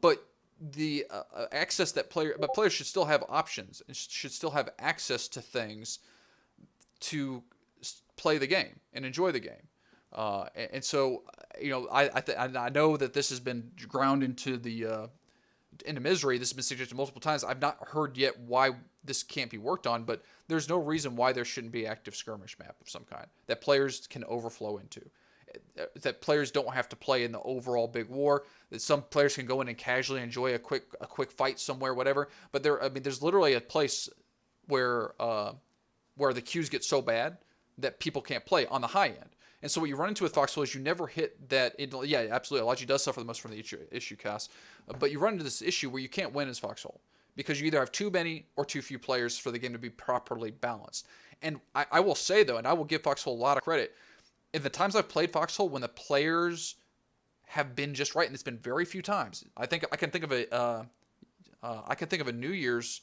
but the access but players should still have options and should still have access to things to play the game and enjoy the game. And so, I know that this has been ground into misery. This has been suggested multiple times. I've not heard yet why this can't be worked on, but there's no reason why there shouldn't be active skirmish map of some kind that players can overflow into. That players don't have to play in the overall big war. That some players can go in and casually enjoy a quick fight somewhere, whatever. But there's literally a place where the queues get so bad that people can't play on the high end. And so what you run into with Foxhole is you never hit that. Yeah, absolutely. Elijah does suffer the most from the issue cast, but you run into this issue where you can't win as Foxhole because you either have too many or too few players for the game to be properly balanced. And I will say though, and I will give Foxhole a lot of credit, in the times I've played Foxhole, when the players have been just right, and it's been very few times. I can think of a New Year's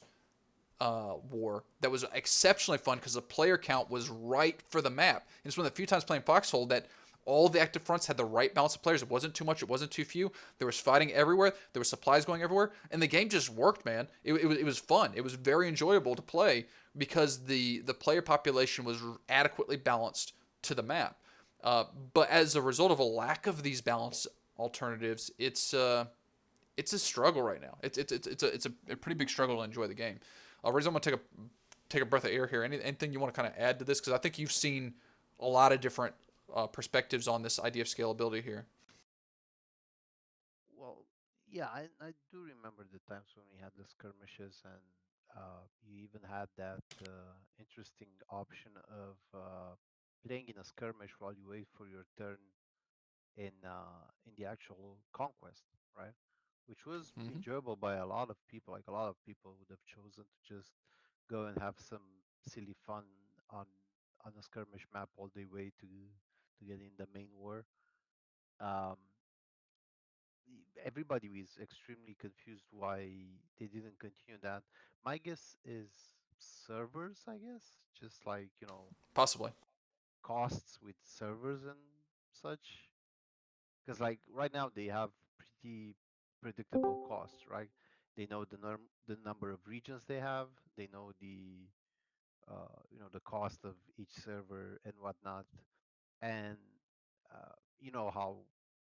war that was exceptionally fun because the player count was right for the map. And it's one of the few times playing Foxhole that all the active fronts had the right balance of players. It wasn't too much. It wasn't too few. There was fighting everywhere. There was supplies going everywhere, and the game just worked, man. It was fun. It was very enjoyable to play because the player population was adequately balanced to the map. But as a result of a lack of these balance alternatives, it's a struggle right now. It's a pretty big struggle to enjoy the game. Riz, I'm gonna take a breath of air here. Anything you want to kind of add to this? Because I think you've seen a lot of different perspectives on this idea of scalability here. Well, Yeah, I do remember the times when we had the skirmishes, and you even had that interesting option of playing in a skirmish while you wait for your turn in the actual conquest, right? Which was Hmm. enjoyable by a lot of people. Like a lot of people would have chosen to just go and have some silly fun on on a skirmish map all the way to get in the main war. Um, Everybody is extremely confused why they didn't continue that. My guess is servers, I guess, just like, Possibly. costs with servers and such. Because like right now they have pretty predictable costs, right? They know the number of regions they have. They know the cost of each server and whatnot, and you know how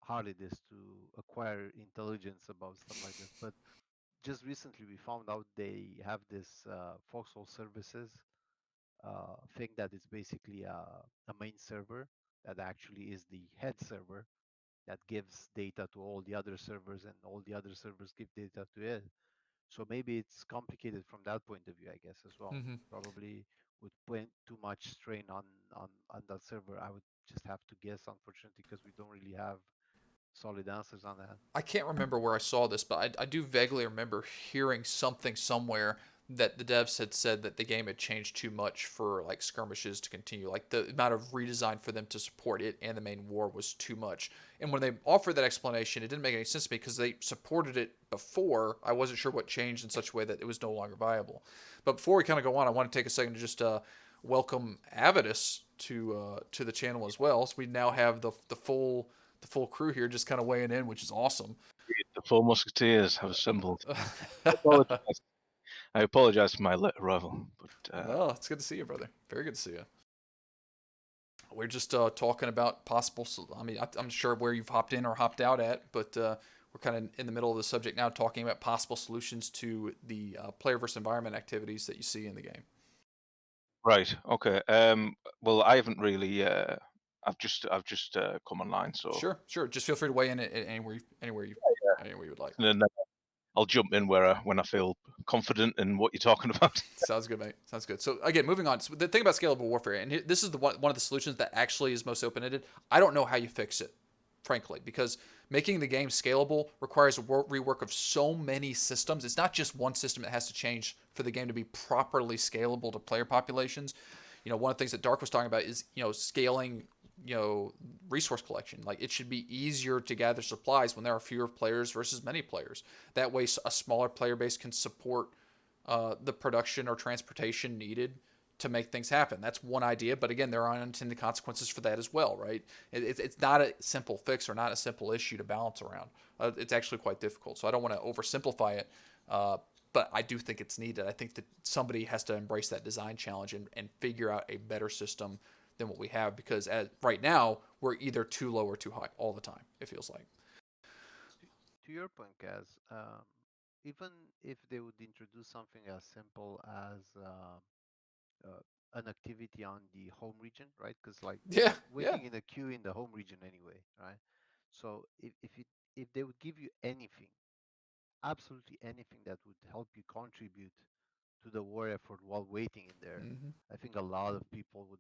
hard it is to acquire intelligence about stuff like this. But just recently we found out they have this Foxhole services thing that is basically a main server that actually is the head server that gives data to all the other servers, and all the other servers give data to it. So maybe it's complicated from that point of view, I guess, as well. Hmm. Probably would put too much strain on that server. I would just have to guess, unfortunately, because we don't really have solid answers on that. I can't remember where I saw this, but I do vaguely remember hearing something somewhere that the devs had said that the game had changed too much for like skirmishes to continue. Like the amount of redesign for them to support it and the main war was too much. And when they offered that explanation, it didn't make any sense to me because they supported it before. I wasn't sure what changed in such a way that it was no longer viable. But before we kind of go on, I want to take a second to just welcome Avidus to the channel as well. So we now have the full crew here just kind of weighing in, which is awesome. The four musketeers have assembled. I apologize. I apologize for my late arrival, but No, it's good to see you, brother. Very good to see you. We're just talking about possible. I mean, I'm sure where you've hopped in or hopped out at, but we're kind of in the middle of the subject now, talking about possible solutions to the player versus environment activities that you see in the game. right, okay. Well, I haven't really. I've just come online, so Sure, sure. Just feel free to weigh in at anywhere you would like. and then I'll jump in when I feel confident in what you're talking about. Sounds good, mate. Sounds good. So again, moving on. So the thing about scalable warfare, and this is the one of the solutions that actually is most open-ended. I don't know how you fix it, frankly, because making the game scalable requires a rework of so many systems. It's not just one system that has to change for the game to be properly scalable to player populations. One of the things that Dark was talking about is scaling resource collection. Like it should be easier to gather supplies when there are fewer players versus many players. That way a smaller player base can support the production or transportation needed to make things happen. That's one idea, but again, there are unintended consequences for that as well, right? It's not a simple fix or not a simple issue to balance around. It's actually quite difficult. So I don't want to oversimplify it, but I do think it's needed. I think that somebody has to embrace that design challenge and figure out a better system than what we have, because right now we're either too low or too high all the time. It feels like. To, to your point, Kaz, even if they would introduce something as simple as an activity on the home region, right? Because like Yeah, you're yeah. waiting in a queue in the home region anyway, right? So if they would give you anything, absolutely anything that would help you contribute to the war effort while waiting in there, Hmm. I think a lot of people would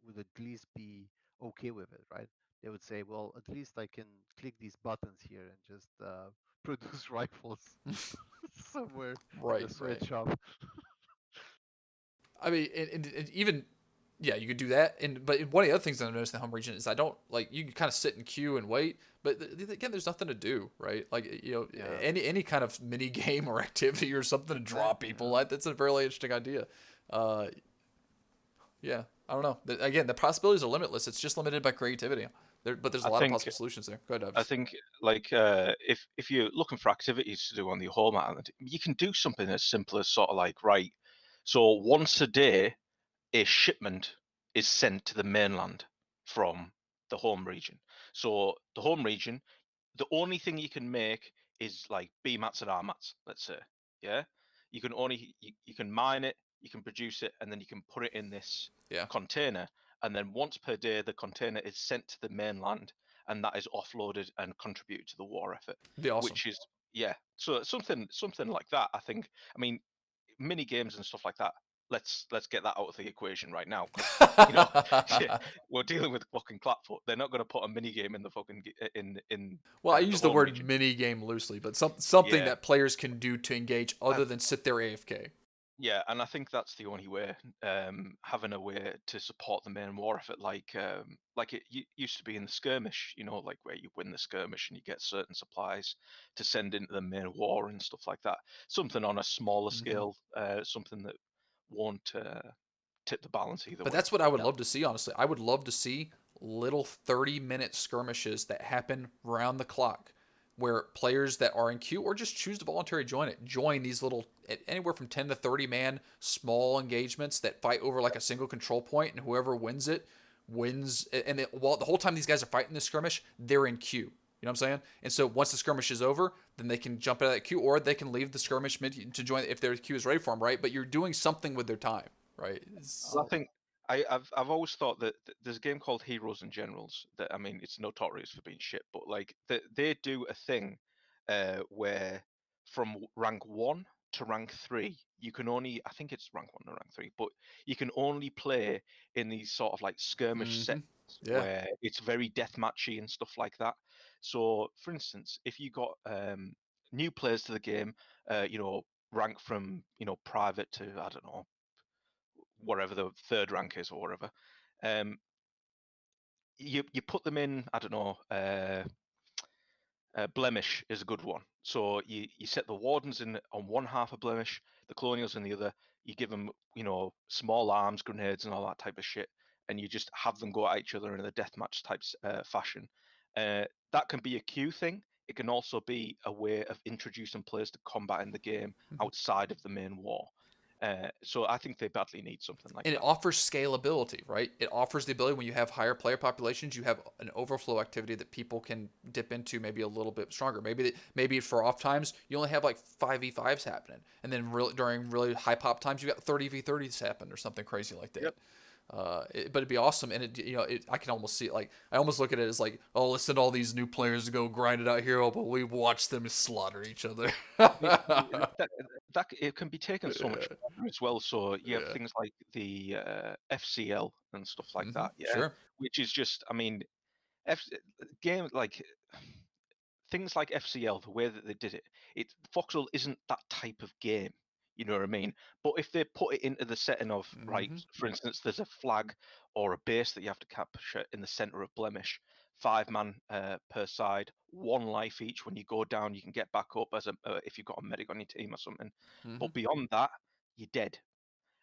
would at least be okay with it, right? They would say, well, at least I can click these buttons here and just produce rifles somewhere in the Right, right. sweatshop. I mean, and even yeah, you could do that. And but one of the other things that I noticed in the home region is I don't like you can kind of sit in queue and wait, but again, there's nothing to do, right? Like Yeah, any kind of mini game or activity or something to draw exactly. people. That's a really interesting idea. Uh, yeah, I don't know. Again, the possibilities are limitless. It's just limited by creativity. But there's a I lot of think possible solutions there. Go ahead, I Dubs. think like if you're looking for activities to do on the home island, you can do something as simple as sort of like right. So once a day, a shipment is sent to the mainland from the home region. So the home region, the only thing you can make is like B mats and R mats, let's say. Yeah. You can mine it, you can produce it, and then you can put it in this Yeah. container. And then once per day the container is sent to the mainland, and that is offloaded and contributed to the war effort. Be awesome. Which is so something like that. I think. I mean, mini games and stuff like that. Let's get that out of the equation right now, because we're dealing with fucking Clapfoot. They're not going to put a mini game in the fucking in. Well, I the use the home word region. mini game loosely, but something Yeah. that players can do to engage other than sit there AFK. Yeah, and I think that's the only way, having a way to support the main war effort, like it used to be in the skirmish, like where you win the skirmish and you get certain supplies to send into the main war and stuff like that. Something on a smaller scale, something that won't tip the balance either But way. that's what I would love to see, honestly. I would love to see little 30-minute skirmishes that happen round the clock where players that are in queue or just choose to voluntarily join these little anywhere from 10 to 30 man small engagements that fight over like a single control point, and whoever wins it wins. And while the whole time these guys are fighting this skirmish, they're in queue. You know what I'm saying? And so once the skirmish is over, then they can jump out of that queue, or they can leave the skirmish mid to join if their queue is ready for them, right? But you're doing something with their time, right? Well, I think I've always thought that there's a game called Heroes and Generals that, I mean, it's notorious for being shit, but like they do a thing where from rank 1 to rank 3, you can only, I think it's rank 1 to rank 3, but you can only play in these sort of like skirmish sets Yeah. where it's very deathmatchy and stuff like that. So, for instance, if you got new players to the game, rank from private to, I don't know, whatever the third rank is or whatever, um, you put them in. I don't know. Blemish is a good one. So you set the wardens in on one half of Blemish, the colonials in the other. You give them small arms, grenades, and all that type of shit, and you just have them go at each other in a deathmatch type fashion. That can be a queue thing. It can also be a way of introducing players to combat in the game outside of the main war. So I think they badly need something like And it that. offers scalability, right? It offers the ability when you have higher player populations, you have an overflow activity that people can dip into maybe a little bit stronger. Maybe for off times you only have like 5v5s happening, and then during really high pop times you got 30v30s happen or something crazy like that. Yep. But it'd be awesome, and I can almost see it, like I almost look at it as like, oh, let's send all these new players to go grind it out here, but we watch them slaughter each other. That it can be taken so much further as well. So you have Yeah. things like the FCL and stuff like that, Sure. which is just, I mean, F game like things like FCL, the way that they did it, Foxhole isn't that type of game. You know what I mean? But if they put it into the setting of, right, for instance, there's a flag or a base that you have to capture in the center of Blemish, 5 man per side, 1 life each. When you go down, you can get back up as if you've got a medic on your team or something. But beyond that, you're dead.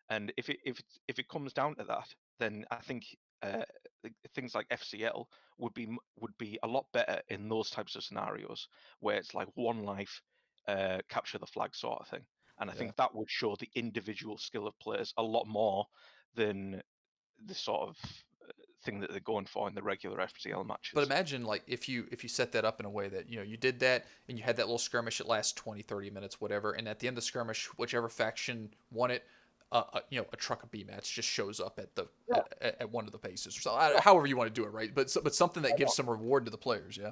And if it comes down to that, then I think things like FCL would be a lot better in those types of scenarios where it's like 1 life, capture the flag sort of thing. And I think that would show the individual skill of players a lot more than the sort of thing that they're going for in the regular FCL matches. But imagine like if you set that up in a way that you did that and you had that little skirmish that lasts 20, 30 minutes, whatever, and at the end of the skirmish, whichever faction won it, a truck of B mats just shows up at the at one of the bases or so. However you want to do it, right? But something that gives some reward to the players, yeah.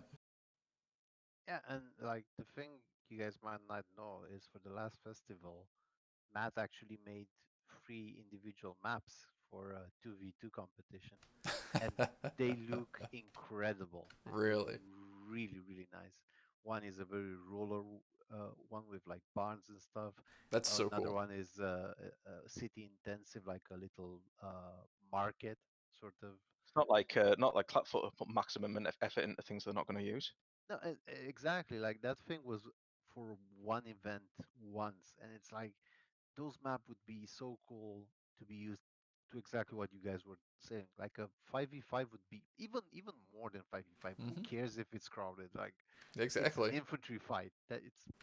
Yeah, and like the thing you guys might not know is for the last festival, Matt actually made free individual maps for a 2v2 competition, and they look incredible. They look Really, really, really nice. One is a very roller one with like barns and stuff. that's so Another cool. one is city intensive, like a little market sort of. It's not like Clapfoot put maximum effort into things they're not going to use. No, exactly. Like that thing was for one event once, and it's like those map would be so cool to be used to exactly what you guys were saying. Like a 5v5 would be even more than 5v5. Who cares if it's crowded? Like it's an Exactly. infantry fight.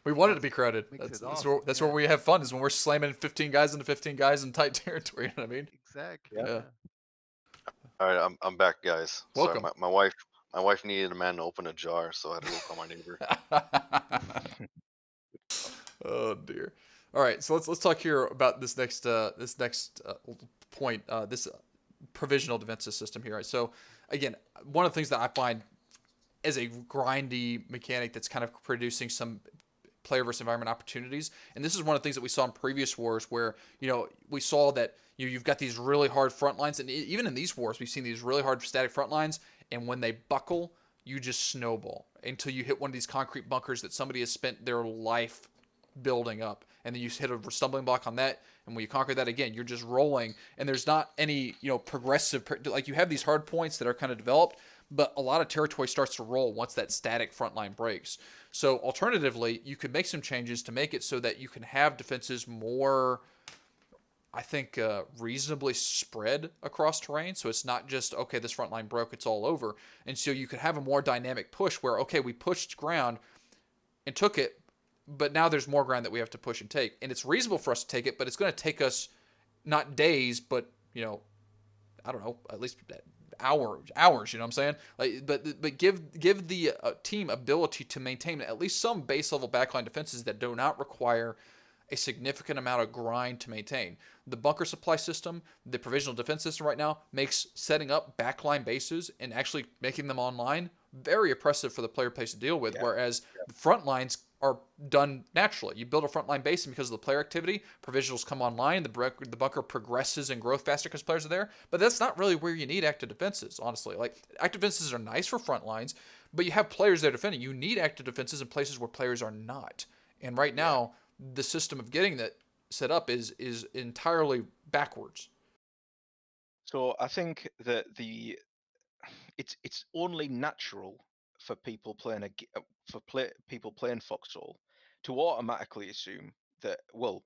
We want it to That's be crowded. makes it That's awesome. where Yeah, we have fun is when we're slamming 15 guys into 15 guys in tight territory. You know what I mean? exactly. Yeah. Yeah. All right, I'm back, guys. Sorry, Welcome. my wife needed a man to open a jar, so I had to go call my neighbor. Oh dear. All right, so let's talk here about this next point. This provisional defensive system here. Right? So again, one of the things that I find as a grindy mechanic that's kind of producing some player versus environment opportunities. And this is one of the things that we saw in previous wars where, we saw that you've got these really hard front lines. And even in these wars, we've seen these really hard static front lines. And when they buckle, you just snowball until you hit one of these concrete bunkers that somebody has spent their life building up. And then you hit a stumbling block on that. And when you conquer that again, you're just rolling. And there's not any, progressive, like you have these hard points that are kind of developed, but a lot of territory starts to roll once that static front line breaks. So alternatively, you could make some changes to make it so that you can have defenses more, I think, reasonably spread across terrain. So it's not just, okay, this front line broke, it's all over. And so you could have a more dynamic push where, okay, we pushed ground and took it, but now there's more ground that we have to push and take. And it's reasonable for us to take it, but it's going to take us not days, but, I don't know, at least hours. You know what I'm saying? Like, but give the team ability to maintain at least some base level backline defenses that do not require a significant amount of grind to maintain. The bunker supply system, the provisional defense system right now makes setting up backline bases and actually making them online very oppressive for the player base to deal with. Yeah. Whereas the front lines are done naturally. You build a frontline base, and because of the player activity, provisionals come online. The bunker progresses in growth faster because players are there. But that's not really where you need active defenses, honestly. Like, active defenses are nice for front lines, but you have players there defending. You need active defenses in places where players are not. And right now, the system of getting that set up is entirely backwards. So I think that it's only natural for people playing people playing Foxhole to automatically assume that, well,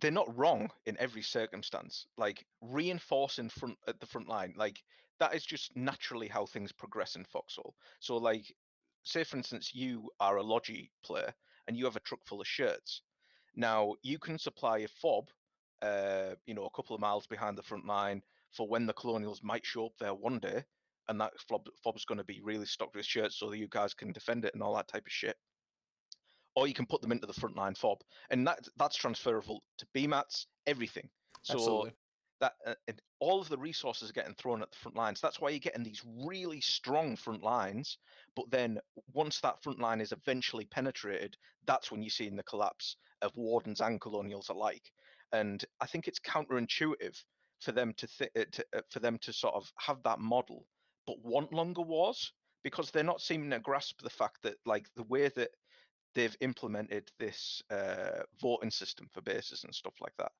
they're not wrong in every circumstance. Like, reinforcing front at the front line, like, that is just naturally how things progress in Foxhole. So, like, say for instance you are a Logi player and you have a truck full of shirts. Now you can supply a fob, a couple of miles behind the front line for when the Colonials might show up there one day, and that fob's going to be really stocked with shirts so that you guys can defend it and all that type of shit. Or you can put them into the frontline fob, and that's transferable to BMATs, everything. So Absolutely. that and all of the resources are getting thrown at the front lines. That's why you're getting these really strong front lines. But then once that front line is eventually penetrated, that's when you're seeing the collapse of Wardens and Colonials alike. And I think it's counterintuitive for them for them to sort of have that model, but want longer wars, because they're not seeming to grasp the fact that, like, the way that they've implemented this voting system for bases and stuff like that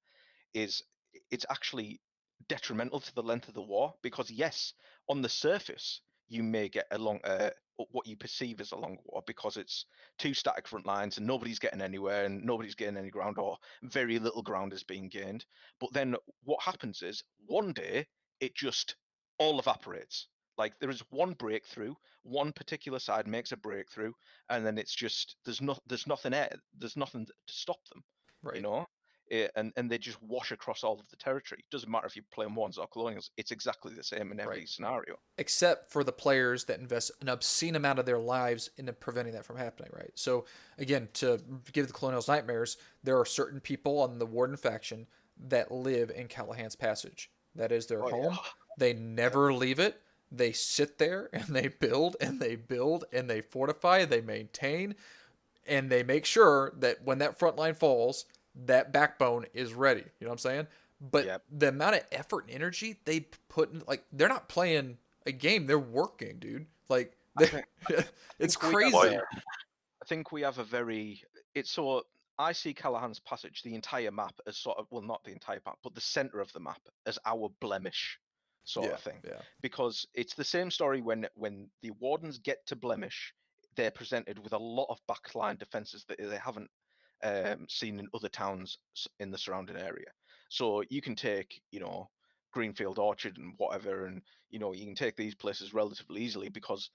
is, it's actually detrimental to the length of the war, because yes, on the surface you may get a long what you perceive as a long war because it's two static front lines and nobody's getting anywhere and nobody's getting any ground, or very little ground is being gained. But then what happens is one day it just all evaporates. Like, there is one breakthrough, one particular side makes a breakthrough, and then it's just there's nothing there's nothing to stop them, you Right. know. And they just wash across all of the territory. It doesn't matter if you're playing ones or colonials; it's exactly the same in Right. every scenario. Except for the players that invest an obscene amount of their lives into preventing that from happening, right? So, again, to give the Colonials nightmares, there are certain people on the Warden faction that live in Callahan's Passage. That is their Oh home. yeah. They never leave it. They sit there and they build and they build and they fortify, they maintain, and they make sure that when that front line falls, that backbone is ready. You know what I'm saying? But Yep. the amount of effort and energy they put in, like, they're not playing a game, they're working, dude. Like, I they think it's we have Oh crazy. yeah. I think we have a very it's so I see Callahan's Passage, the entire map, as sort of, well, not the entire map, but the center of the map, as our blemish sort Yeah, of thing, yeah, because it's the same story when the Wardens get to blemish, they're presented with a lot of backline defenses that they haven't seen in other towns in the surrounding area. So you can take, Greenfield Orchard and whatever, and you can take these places relatively easily because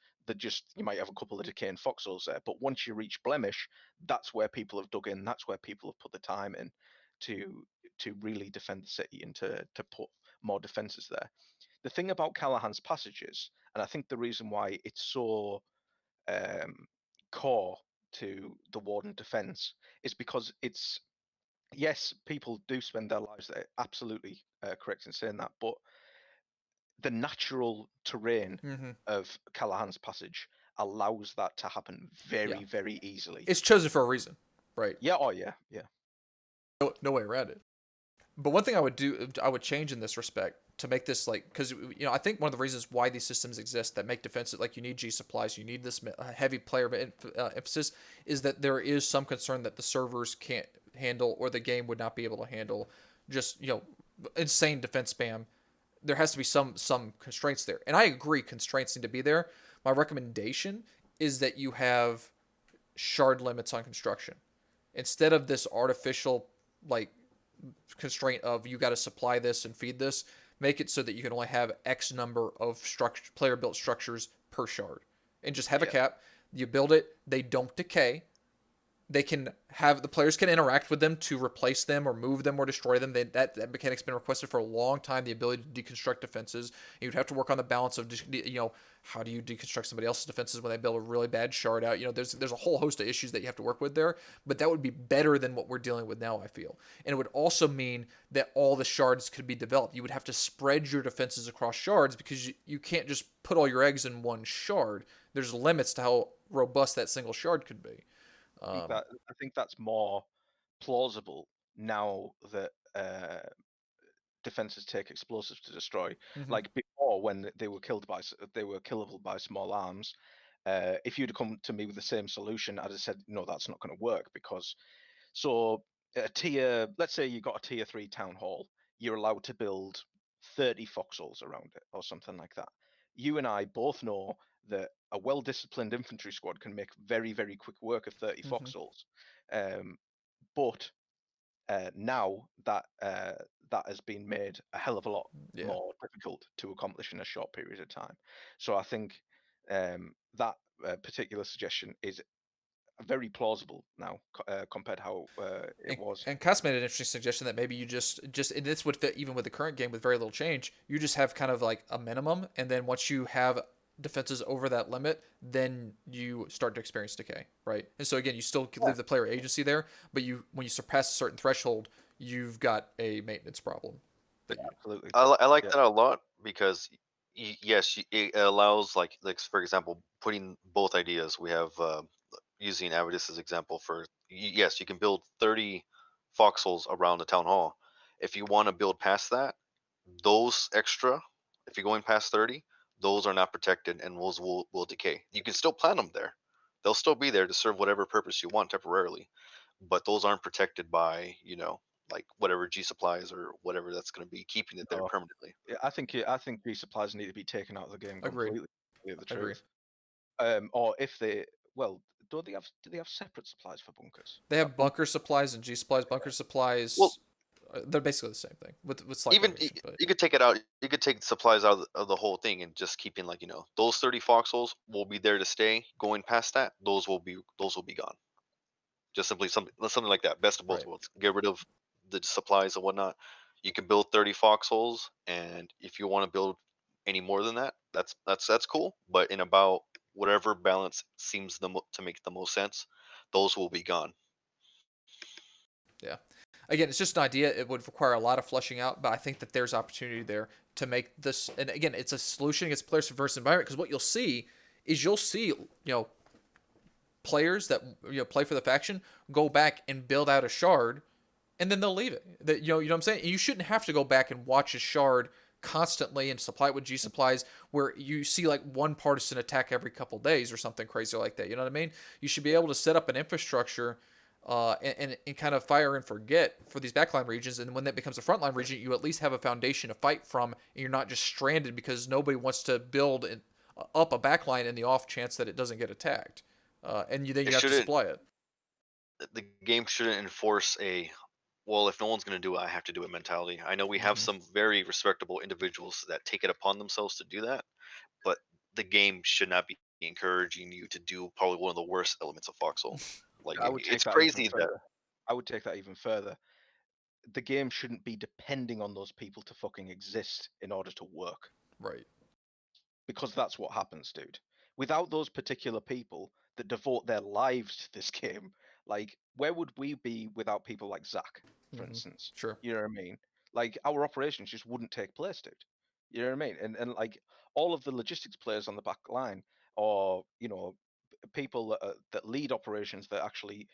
you might have a couple of decaying foxholes there. But once you reach Blemish, that's where people have dug in. That's where people have put the time in to really defend the city and to put more defenses there. The thing about Callahan's Passages, and I think the reason why it's so um, core to the Warden defense, is because it's, yes, people do spend their lives there. Absolutely correct in saying that, but the natural terrain Mm-hmm. of Callahan's Passage allows that to happen very, Yeah. very easily. It's chosen for a reason, right? Yeah, oh yeah, yeah. No way around it. But one thing I would change in this respect to make this like, because I think one of the reasons why these systems exist that make defensive like you need G supplies, you need this heavy player emphasis, is that there is some concern that the servers can't handle or the game would not be able to handle just insane defense spam. There has to be some constraints there, and I agree constraints need to be there. My recommendation is that you have shard limits on construction instead of this artificial like constraint of you got to supply this and feed this. Make it so that you can only have X number of player built structures per shard, and just have a Yeah. cap. You build it, they don't decay. They can have the players can interact with them to replace them or move them or destroy them. That mechanic's been requested for a long time. The ability to deconstruct defenses. You'd have to work on the balance of how do you deconstruct somebody else's defenses when they build a really bad shard out. There's a whole host of issues that you have to work with there. But that would be better than what we're dealing with now, I feel. And it would also mean that all the shards could be developed. You would have to spread your defenses across shards because you can't just put all your eggs in one shard. There's limits to how robust that single shard could be. I think that's more plausible now that defenses take explosives to destroy. Mm-hmm. Like before, when they were killable by small arms. If you'd come to me with the same solution, I'd have said, no, that's not going to work because let's say you got a tier 3 town hall, you're allowed to build 30 foxholes around it or something like that. You and I both know that a well-disciplined infantry squad can make very, very quick work of 30 Mm-hmm. foxholes. But now that has been made a hell of a lot Yeah. more difficult to accomplish in a short period of time. So I think that particular suggestion is very plausible now compared to how it was. And Cuss made an interesting suggestion that maybe you just and this would fit even with the current game with very little change. You just have kind of like a minimum, and then once you have defenses over that limit, then you start to experience decay, right? And so again, you still leave the player agency there, but when you surpass a certain threshold, you've got a maintenance problem. Absolutely. I like Yeah. that a lot because yes, it allows like for example, putting both ideas. We have using Avidus' example for yes, you can build 30 foxholes around the town hall. If you want to build past that, those extra, if you're going past 30, those are not protected and those will decay. You can still plant them there. They'll still be there to serve whatever purpose you want temporarily, but those aren't protected by, like whatever G supplies or whatever that's going to be keeping it there No, permanently. I think resupplies need to be taken out of the game Agreed. completely. To tell you the Agree. truth. Or if they well, do they have separate supplies for bunkers? They Is have that bunker? bunker supplies and G supplies. Bunker Well, supplies, they're basically the same thing with slight even variation. But you could take it out. You could take supplies out of the whole thing and just keeping like those 30 foxholes will be there to stay. Going past that, those will be gone. Just simply something like that. Best of both right, worlds. Get rid of the supplies and whatnot. You can build 30 foxholes, and if you want to build any more than that, that's cool. But in about whatever balance seems to make the most sense, those will be gone. yeah. Again, it's just an idea. It would require a lot of fleshing out, but I think that there's opportunity there to make this. And again, it's a solution against players versus environment because what you'll see is players that play for the faction go back and build out a shard, and then they'll leave it. That you know what I'm saying. You shouldn't have to go back and watch a shard constantly and supply it with G supplies where you see like one partisan attack every couple days or something crazy like that. You know what I mean? You should be able to set up an infrastructure and kind of fire and forget for these backline regions. And when that becomes a frontline region, you at least have a foundation to fight from, and you're not just stranded because nobody wants to build up a backline in the off chance that it doesn't get attacked. And then It you have to shouldn't. supply it. The game shouldn't enforce a well, if no one's going to do it, I have to do it mentality. I know we have Mm-hmm. some very respectable individuals that take it upon themselves to do that, but the game should not be encouraging you to do probably one of the worst elements of Foxhole. Like I would take it's that even crazy that further. I would take that even further. The game shouldn't be depending on those people to fucking exist in order to work. Right. Because that's what happens, dude. Without those particular people that devote their lives to this game, like, where would we be without people like Zach, for Mm-hmm. instance? Sure. You know what I mean? Like, our operations just wouldn't take place, dude. You know what I mean? And like all of the logistics players on the back line, or people that lead operations that actually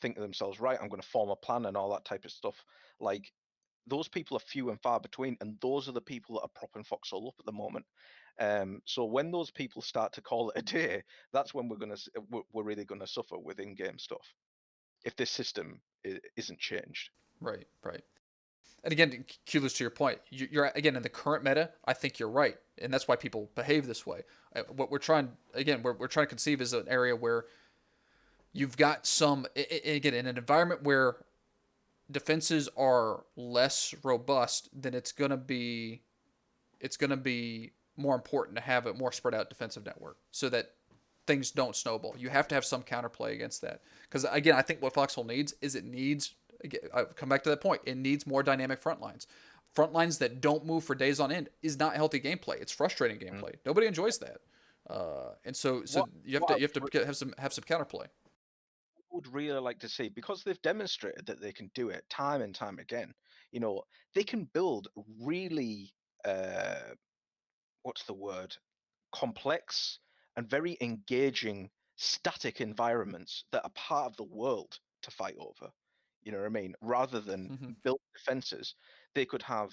think to themselves, right, I'm going to form a plan and all that type of stuff. Like those people are few and far between, and those are the people that are propping Foxhole up at the moment. So when those people start to call it a day, that's when we're really gonna suffer with in-game stuff if this system isn't changed. Right, right. And again, Kulis, to your point, you're again in the current meta. I think you're right, and that's why people behave this way. What we're trying again, we're trying to conceive is an area where you've got some again in an environment where defenses are less robust, then it's gonna be more important to have a more spread out defensive network so that things don't snowball. You have to have some counterplay against that. Because again, I think what Foxhole needs is I come back to that point. It needs more dynamic front lines. Front lines that don't move for days on end is not healthy gameplay. It's frustrating Mm. gameplay. Nobody enjoys that. And so What you have what to have some counterplay. would really like to see, because they've demonstrated that they can do it time and time again. They can build really what's the word, complex and very engaging static environments that are part of the world to fight over. You know what I mean? Rather than Mm-hmm. build defenses, they could have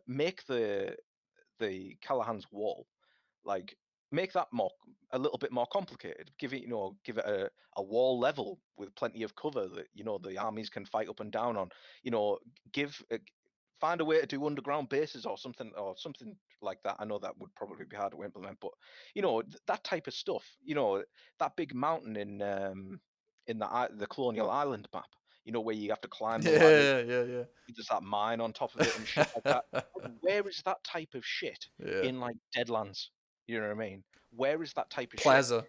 make the Callahan's wall, like make that a little bit more complicated. Give it a wall level with plenty of cover that the armies can fight up and down on. Give find a way to do underground bases or something like that. I know that would probably be hard to implement, but that type of stuff. That big mountain in the Colonial Island map. Where you have to climb the ladder, Yeah, yeah, yeah. there's that mine on top of it and shit like that. Like, where is that type of shit Yeah. in like Deadlands? You know what I mean? Where is that type of shit? Plaza.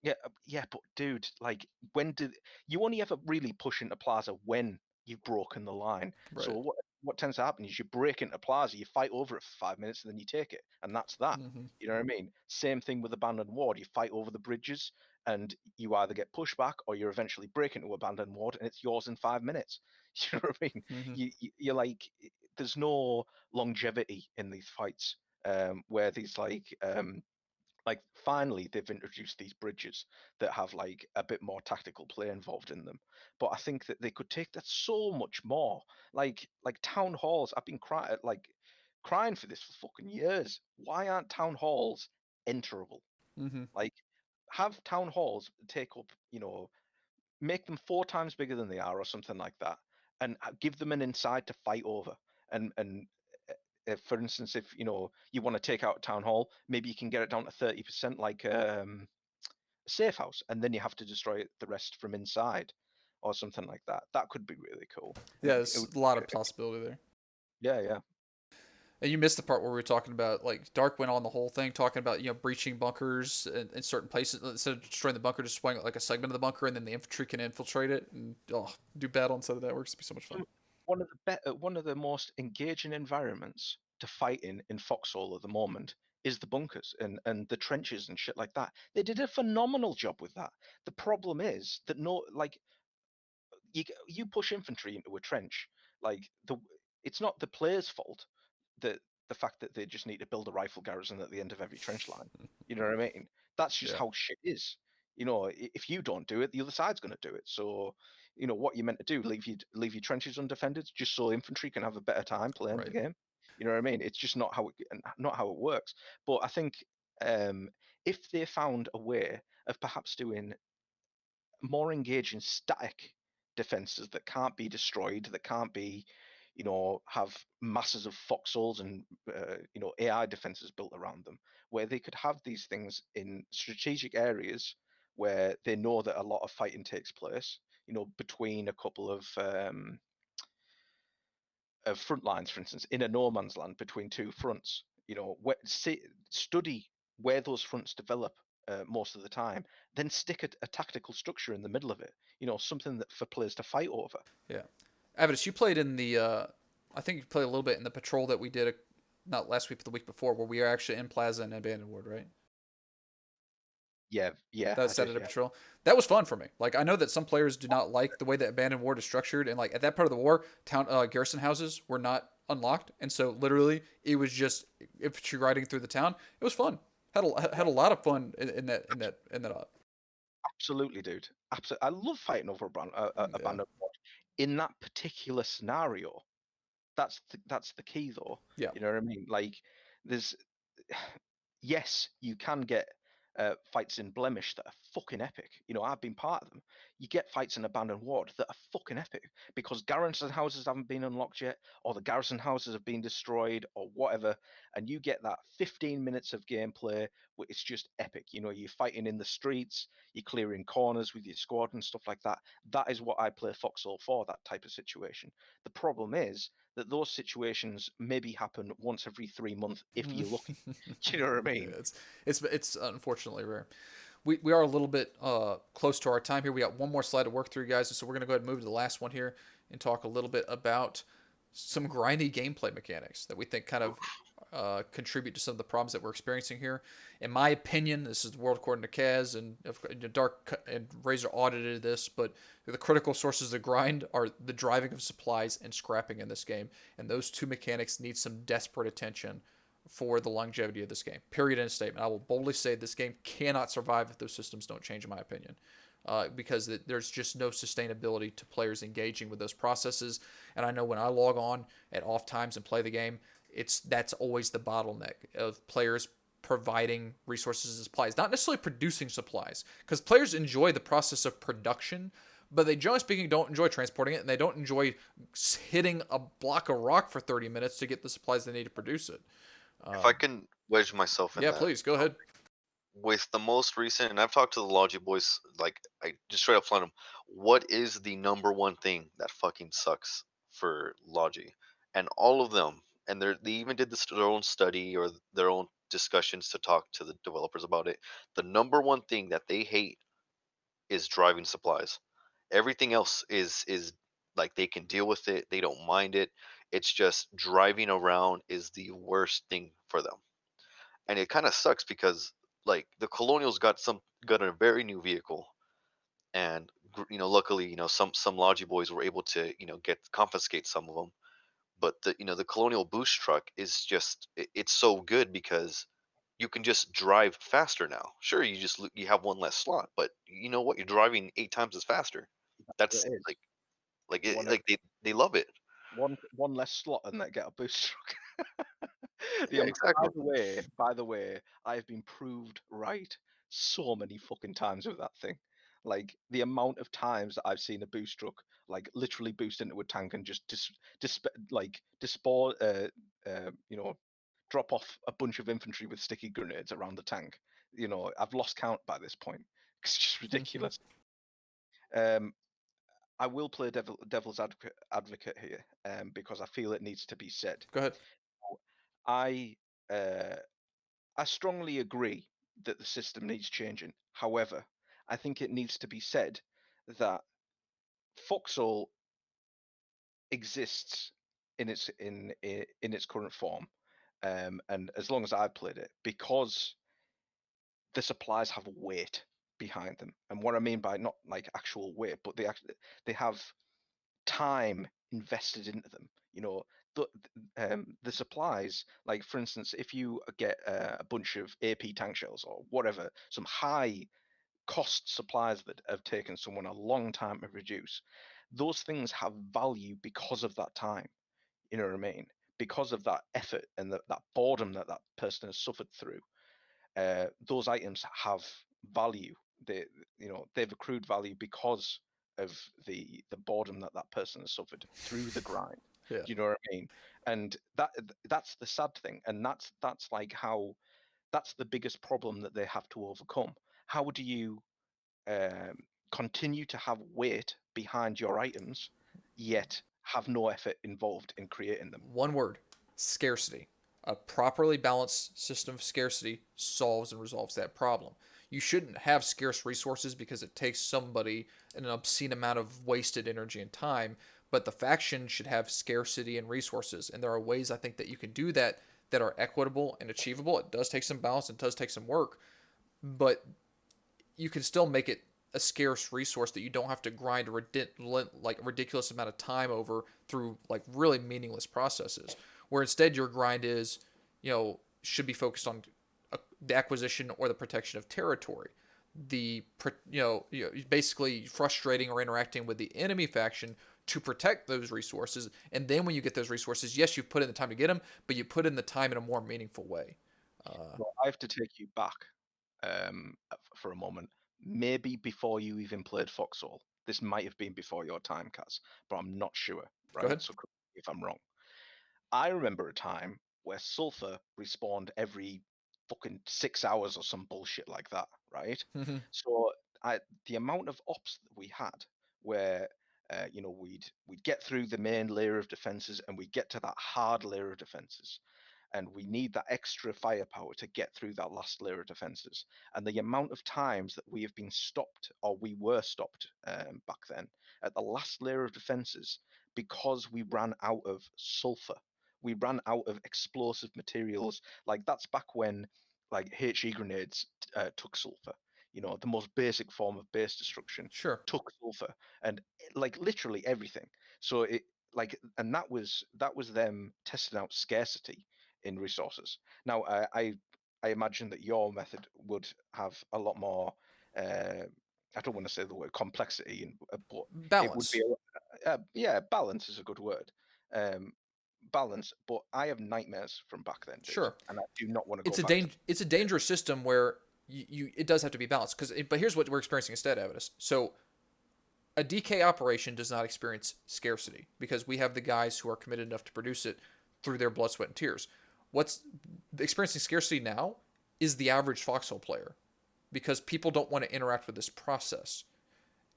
Yeah, yeah, but dude, like, when did you only ever really push into Plaza when you've broken the line? So Right. what tends to happen is you break into Plaza, you fight over it for 5 minutes, and then you take it, and that's that. Mm-hmm. You know what I mean? Same thing with Abandoned Ward. You fight over the bridges, and you either get pushed back or you eventually break into Abandoned Ward, and it's yours in 5 minutes. You know what I mean? Mm-hmm. You're like, there's no longevity in these fights, where these like finally they've introduced these bridges that have like a bit more tactical play involved in them. But I think that they could take that so much more. Like town halls, I've been crying for this for fucking years. Why aren't town halls enterable? Mm-hmm. Like, have town halls take up, make them 4 times bigger than they are or something like that, and give them an inside to fight over. And for instance, if you want to take out a town hall, maybe you can get it down to 30%, like a safe house, and then you have to destroy the rest from inside or something like that. That could be really cool. Yeah, It there's would, a lot of possibility there. yeah, yeah. And you missed the part where we were talking about like Dark went on the whole thing talking about breaching bunkers in certain places instead of destroying the bunker, just destroying like a segment of the bunker, and then the infantry can infiltrate it and do battle inside of that. Works to be so much fun. One of the most engaging environments to fight in Foxhole at the moment is the bunkers and the trenches and shit like that. They did a phenomenal job with that. The problem is that no, like, you push infantry into a trench, like, it's not the player's fault that the fact that they just need to build a rifle garrison at the end of every trench line. You know what I mean? That's just Yeah, how shit is. If you don't do it, the other side's going to do it. So, what you're meant to do, leave your trenches undefended, just so infantry can have a better time playing the right. game. You know what I mean? It's just not how it works. But I think, um, if they found a way of perhaps doing more engaging static defenses that can't be destroyed, that can't be, have masses of foxholes and AI defenses built around them, where they could have these things in strategic areas where they know that a lot of fighting takes place, between a couple of front lines, for instance, in a no man's land between two fronts. Study where those fronts develop most of the time, then stick a tactical structure in the middle of it. Something that for players to fight over. Yeah, Avidus, you played in the. I think you played a little bit in the patrol that we did, not last week, but the week before, where we were actually in Plaza and Abandoned Ward, right? Yeah, yeah, That I set did. at a Yeah, patrol. That was fun for me. Like I know that some players do not like the way that Abandoned Ward is structured, and like at that part of the war, town garrison houses were not unlocked, and so literally it was just infantry riding through the town. It was fun. Had a lot of fun in that. Absolutely, dude. Absolutely. I love fighting over a Yeah. band of mod. In that particular scenario, that's the key, though. Yeah. You know what I mean? Like, there's yes, you can get fights in Blemish that are fucking epic. You know, I've been part of them. You get fights in Abandoned Ward that are fucking epic because garrison houses haven't been unlocked yet, or the garrison houses have been destroyed, or whatever, and you get that 15 minutes of gameplay where it's just epic. You know, you're fighting in the streets, you're clearing corners with your squad and stuff like that. That is what I play Foxhole for, that type of situation. The problem is that those situations maybe happen once every 3 months if you're lucky. Do you know what I Yeah, mean? it's unfortunately rare. We are a little bit close to our time here. We got one more slide to work through, guys, so we're gonna go ahead and move to the last one here and talk a little bit about some grindy gameplay mechanics that we think kind of contribute to some of the problems that we're experiencing here. In my opinion, this is the world according to Kaz, and Dark and Razor audited this, but the critical sources of grind are the driving of supplies and scrapping in this game, and those two mechanics need some desperate attention for the longevity of this game. Period. End of statement. I will boldly say this game cannot survive if those systems don't change, in my opinion. Because there's just no sustainability to players engaging with those processes. And I know when I log on at off times and play the game, that's always the bottleneck of players providing resources and supplies, not necessarily producing supplies, because players enjoy the process of production, but they, generally speaking, don't enjoy transporting it, and they don't enjoy hitting a block of rock for 30 minutes to get the supplies they need to produce it. If I can wedge myself in Yeah, that, please go ahead. with the most recent, and I've talked to the Logi boys, like I just straight up flood them. What is the number one thing that fucking sucks for Logi? And all of them, and they even did this their own study or their own discussions to talk to the developers about it. The number one thing that they hate is driving supplies. Everything else is like they can deal with it. They don't mind it. It's just driving around is the worst thing for them, and it kind of sucks because like the Colonials got a very new vehicle, and luckily some Logi boys were able to get confiscate some of them. But the Colonial boost truck is just it's so good because you can just drive faster now. Sure, you have one less slot, but you know what? You're driving 8 times as faster. It That's is one they love it. one less slot and they get a boost truck. Yeah, exactly. By the way, I've been proved right so many fucking times with that thing. Like the amount of times that I've seen a boost truck like literally boost into a tank and just you know, drop off a bunch of infantry with sticky grenades around the tank. You know, I've lost count by this point. It's just ridiculous. Um, I will play devil's advocate here, because I feel it needs to be said. Go ahead. I uh, I strongly agree that the system needs changing. However, I think it needs to be said that Foxhole exists in its current form, and as long as I've played it, because the supplies have weight behind them. And what I mean by not like actual weight, but they have time invested into them. You know, the supplies, like for instance, if you get a bunch of AP tank shells or whatever, some high cost supplies that have taken someone a long time to produce, those things have value because of that time. You know what I mean? Because of that effort and that boredom that that person has suffered through. Those items have value. They, they've accrued value because of the boredom that that person has suffered through the grind. Yeah. Do you know what I mean? And that's the sad thing, and that's like how that's the biggest problem that they have to overcome. How do you um, continue to have weight behind your items, yet have no effort involved in creating them? One word: scarcity. A properly balanced system of scarcity solves and resolves that problem. You shouldn't have scarce resources because it takes somebody an obscene amount of wasted energy and time, but the faction should have scarcity and resources. And there are ways I think that you can do that that are equitable and achievable. It does take some balance, it does take some work, but you can still make it a scarce resource that you don't have to grind like a ridiculous amount of time over through like really meaningless processes. Where instead your grind is, should be focused on the acquisition or the protection of territory. Basically frustrating or interacting with the enemy faction to protect those resources. And then when you get those resources, yes, you've put in the time to get them, but you put in the time in a more meaningful way. Well, I have to take you back for a moment. Maybe before you even played Foxhole. This might have been before your time, Kaz, but I'm not sure, Go right? ahead. So correct me if I'm wrong. I remember a time where sulfur respawned every fucking 6 hours or some bullshit like that, right? So the amount of ops that we had, where we'd get through the main layer of defenses and we'd get to that hard layer of defenses, and we need that extra firepower to get through that last layer of defenses. And the amount of times that we have been stopped, or we were stopped back then, at the last layer of defenses because we ran out of sulfur. We ran out of explosive materials. Like that's back when like HE grenades took sulfur. The most basic form of base destruction Sure. took sulfur, and like literally everything. So and that was them testing out scarcity in resources. Now, I imagine that your method would have a lot more. I don't want to say the word complexity, but it would Balance. be yeah, balance is a good word. Um, Balance, but I have nightmares from back then, dude, Sure. and I do not want to go It's a back to. it's a dangerous system where it does have to be balanced but here's what we're experiencing instead, Evidus. So a DK operation does not experience scarcity because we have the guys who are committed enough to produce it through their blood, sweat, and tears. What's experiencing scarcity now is the average Foxhole player because people don't want to interact with this process.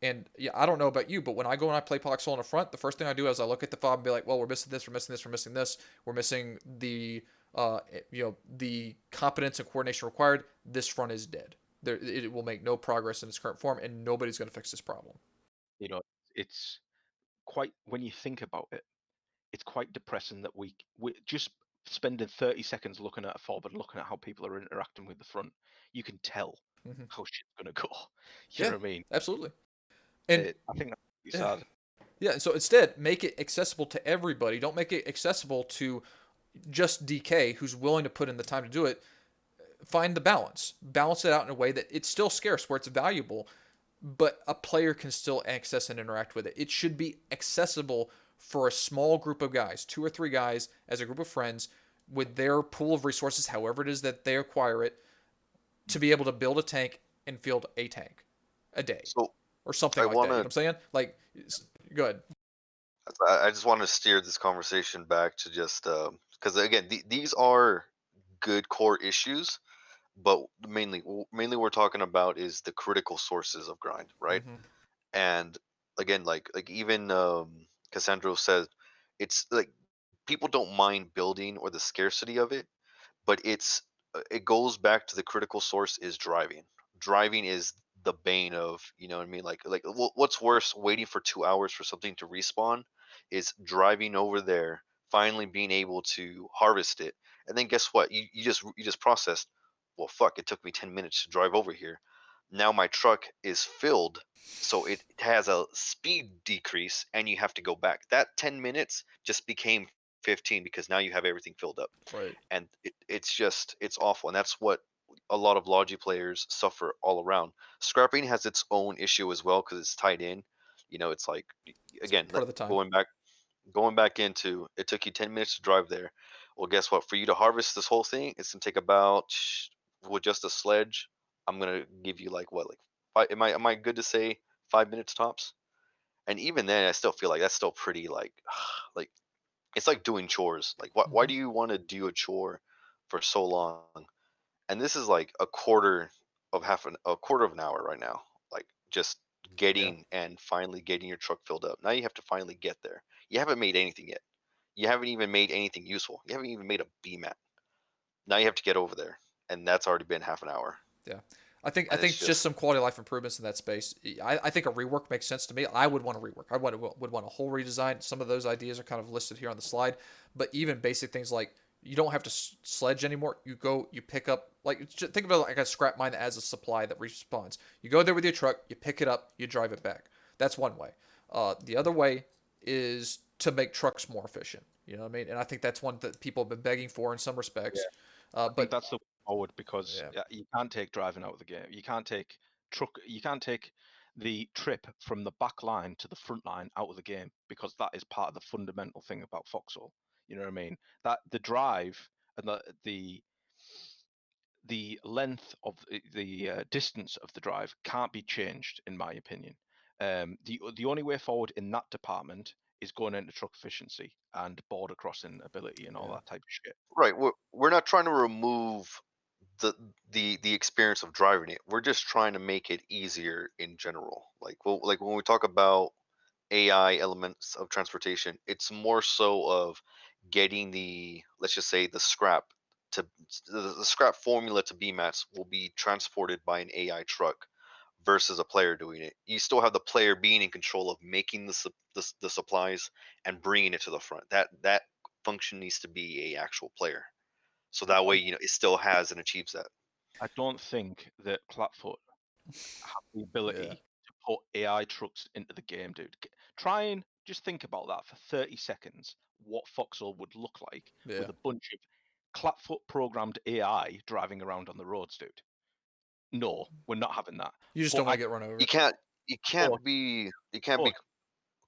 And yeah, I don't know about you, but when I go and I play Foxhole in the front, the first thing I do is I look at the fob and be like, well, we're missing this, we're missing this, we're missing this, we're missing the competence and coordination required. This front is dead. It will make no progress in its current form, and nobody's going to fix this problem. You know, it's quite when you think about it, it's quite depressing that we just spending 30 seconds looking at a fob and looking at how people are interacting with the front. You can tell Mm-hmm. how shit's gonna go. You Yeah, know what I mean? absolutely. And I think that's pretty yeah, sad. yeah. So instead, make it accessible to everybody. Don't make it accessible to just DK who's willing to put in the time to do it. Find the balance. Balance it out in a way that it's still scarce, where it's valuable, but a player can still access and interact with it. It should be accessible for a small group of guys, 2 or 3 guys as a group of friends with their pool of resources, however it is that they acquire it, to be able to build a tank and field a tank a day So or something I like that. want You know to what I'm saying? Like, good. I just want to steer this conversation back to just because again these are good core issues, but mainly we're talking about is the critical sources of grind, right? Mm-hmm. And again, like even Cassandro said, it's like people don't mind building or the scarcity of it, but it goes back to the critical source is driving. Driving is the bane of, you know what I mean, like what's worse, waiting for 2 hours for something to respawn, is driving over there, finally being able to harvest it, and then guess what, you just processed, well fuck, it took me 10 minutes to drive over here, now my truck is filled, so it has a speed decrease and you have to go back, that 10 minutes just became 15 because now you have everything filled up, Right. and it's awful, and that's what a lot of logi players suffer all around. Scrapping has its own issue as well because it's tied in, it's like, It's again, part of the time. going back into, it took you 10 minutes to drive there, well guess what, for you to harvest this whole thing it's going to take about, with just a sledge, I'm going to give you like what, like five, am I good to say 5 minutes tops, and even then I still feel like that's still pretty like like it's like doing chores. Like, why Mm-hmm. do you want to do a chore for so long? And this is like a quarter of an hour right now. Like just Yeah. getting and finally getting your truck filled up. Now you have to finally get there. You haven't made anything yet. You haven't even made anything useful. You haven't even made a BMAT. Now you have to get over there, and that's already been half an hour. Yeah. I And it's think just just some quality of life improvements in that space. I think a rework makes sense to me. I would want a rework. Would want a whole redesign. Some of those ideas are kind of listed here on the slide, but even basic things like You don't have to sledge anymore. You go, you pick up, like, think of it like a scrap mine that has a supply that respawns. You go there with your truck, you pick it up, you drive it back. That's one way. The other way is to make trucks more efficient. You know what I mean? And I think that's one that people have been begging for in some respects. I think But that's the way forward because yeah, you can't take driving out of the game. You can't take You can't take the trip from the back line to the front line out of the game because that is part of the fundamental thing about Foxhole. You know what I mean? That the drive and the length of the distance of the drive can't be changed, in my opinion. The only way forward in that department is going into truck efficiency and border crossing ability and all yeah, that type of shit. Right. We're not trying to remove the the experience of driving it. We're just trying to make it easier in general. Like when we talk about AI elements of transportation, it's more so of getting the, let's just say, the scrap to the scrap formula to BMATs will be transported by an AI truck versus a player doing it. You still have the player being in control of making the supplies and bringing it to the front. That function needs to be a actual player. So I that way, don't it still has and achieves that. I don't think that Clapfoot have the yeah, ability to put AI trucks into the game, dude. Try and just think about that for 30 seconds. What Foxhole would look like yeah. with a bunch of Clapfoot programmed AI driving around on the roads, dude. No, we're not having that. You just But don't want to get run You over. can't you but, can't be you can't but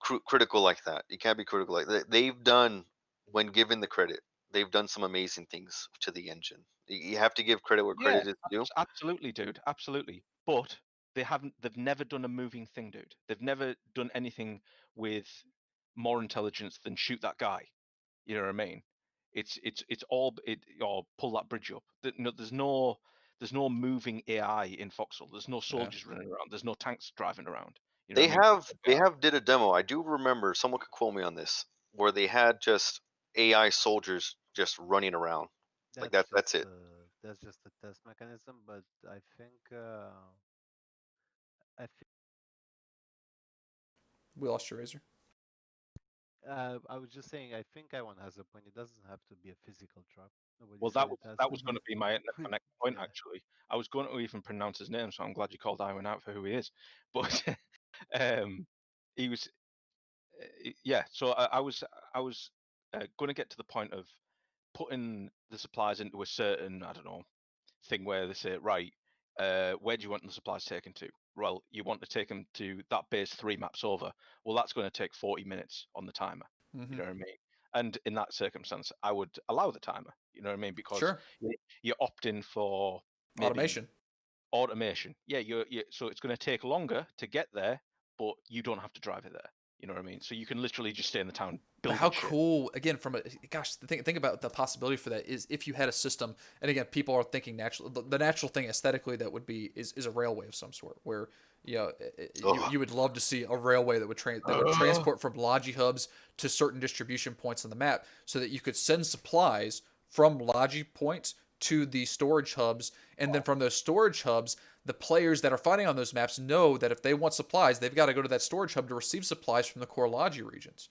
be critical like that. You can't be critical like that. They've done, when given the credit, they've done some amazing things to the engine. You have to give credit where yeah, credit is due. absolutely, dude, absolutely. But they've never done a moving thing, dude. They've never done anything with more intelligence than shoot that guy. You know what I mean? It's all it or pull that bridge up. No, there's no moving AI in Foxhole. There's no Yeah. soldiers running around. There's no tanks driving around. You know what They I mean? have they AI. have did a demo. I do remember, someone could quote me on this, where they had just AI soldiers just running around. Like That's that's just it. a test mechanism, but I think We lost your razor. I was just saying I think Iwan has a point. It doesn't have to be a physical truck. Nobody Well, said it has that to was going be. to be my next point Yeah, actually. I was going to even pronounce his name, so I'm glad you called Iwan out for who he is. But um, he was yeah. So I was going to get to the point of putting the supplies into a certain, I don't know, thing where they say, right, where do you want the supplies taken to? Well, you want to take them to that base 3 maps over. Well, that's going to take 40 minutes on the timer. You Mm-hmm. know what I mean? And in that circumstance, I would allow the timer. You know what I mean? Because Sure. you're opting for maybe Automation. automation. Yeah, so it's going to take longer to get there, but you don't have to drive it there. You know what I mean? So you can literally just stay in the town But how building shit. cool, again, from a gosh, the think about the possibility for that is if you had a system, and again, people are thinking natural, the natural thing aesthetically that would be is a railway of some sort, where Ugh. you would love to see a railway that would transport from logi hubs to certain distribution points on the map, so that you could send supplies from logi points to the storage hubs, and then from those storage hubs, the players that are fighting on those maps know that if they want supplies, they've got to go to that storage hub to receive supplies from the core logi regions.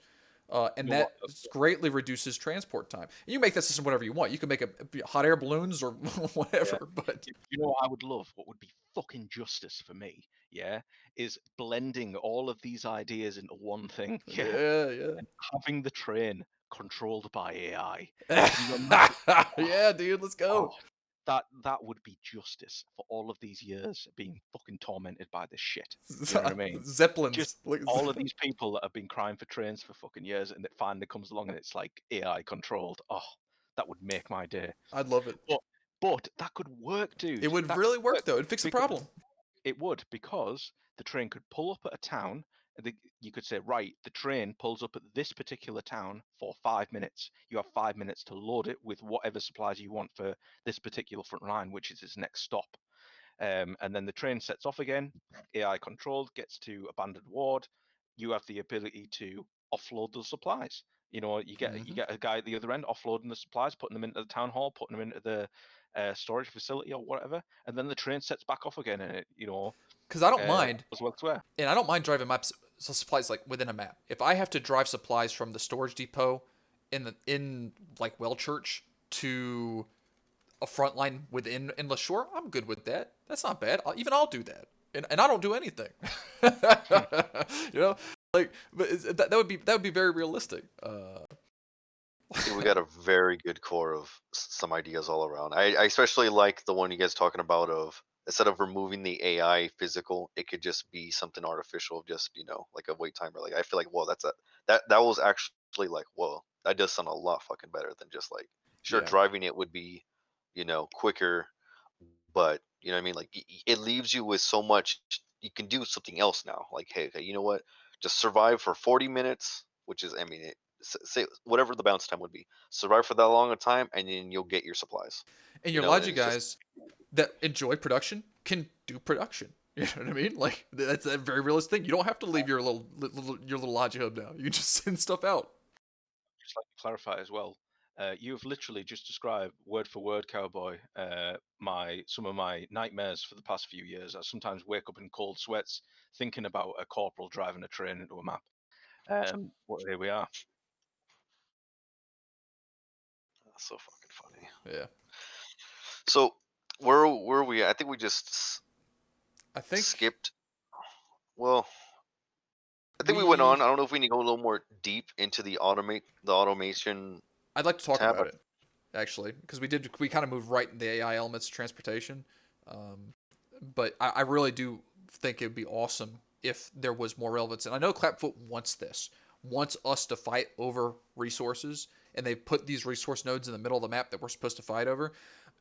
And You know what? that greatly reduces transport time. And you make that system whatever you want. You can make a hot air balloons or Yeah. whatever, but You know what I would love? What would be fucking justice for me? Yeah, is blending all of these ideas into one thing. Yeah, yeah, having the train controlled by AI. Can you imagine? yeah, Oh, yeah, dude, let's oh, go. that would be justice for all of these years being fucking tormented by this shit. You know what I mean? Just Zeppelins. all of these people that have been crying for trains for fucking years, and it finally comes along and it's like AI controlled. Oh, that would make my day. I'd love it. But but that could work, It dude. would That could really work work though. It'd fix the because problem. it would because the train could pull up at a town. And you could say, right, the train pulls up at this particular town for 5 minutes. You have 5 minutes to load it with whatever supplies you want for this particular front line, which is its next stop. And then the train sets off again, AI controlled, gets to abandoned ward. You have the ability to offload those supplies. You Mm-hmm. get a guy at the other end offloading the supplies, putting them into the town hall, putting them into the storage facility or whatever, and then the train sets back off again, and it Because I don't mind, goes elsewhere. and I don't mind driving maps so supplies like within a map. If I have to drive supplies from the storage depot in like Wellchurch to a front line within Endless Shore, I'm good with that. That's not bad. I'll do that, and I don't do anything. you know, like, but that would be very realistic. I think we got a very good core of some ideas all around. I especially like the one you guys talking about of instead of removing the AI physical, it could just be something artificial, just like a wait timer. Like I feel like, whoa, that was actually like, whoa, that does sound a lot fucking better than just like, sure, Yeah, driving it would be, quicker, but you know what I mean. Like it leaves you with so much. You can do something else now. Like, hey, okay, you know what? Just survive for 40 minutes, which is, I mean, say whatever the bounce time would be. Survive for that long a time, and then you'll get your supplies. and You your know, and logic it's just guys that enjoy production can do production. You know what I mean? Like that's a very realistic thing. You don't have to leave your little Logi hub now. You just send stuff out. Just like to clarify as well, you've literally just described word for word, cowboy, some of my nightmares for the past few years. I sometimes wake up in cold sweats thinking about a corporal driving a train into a map. But here we are. that's so fucking funny. Yeah, So where are we at? I think we just I think skipped. Well, I think we went we. on. I don't know if we need to go a little more deep into the automation I'd like to talk tab. about it actually because we kind of moved right in the AI elements of transportation. Um, but I really do think it would be awesome if there was more relevance. And I know Clapfoot wants us to fight over resources, and they put these resource nodes in the middle of the map that we're supposed to fight over.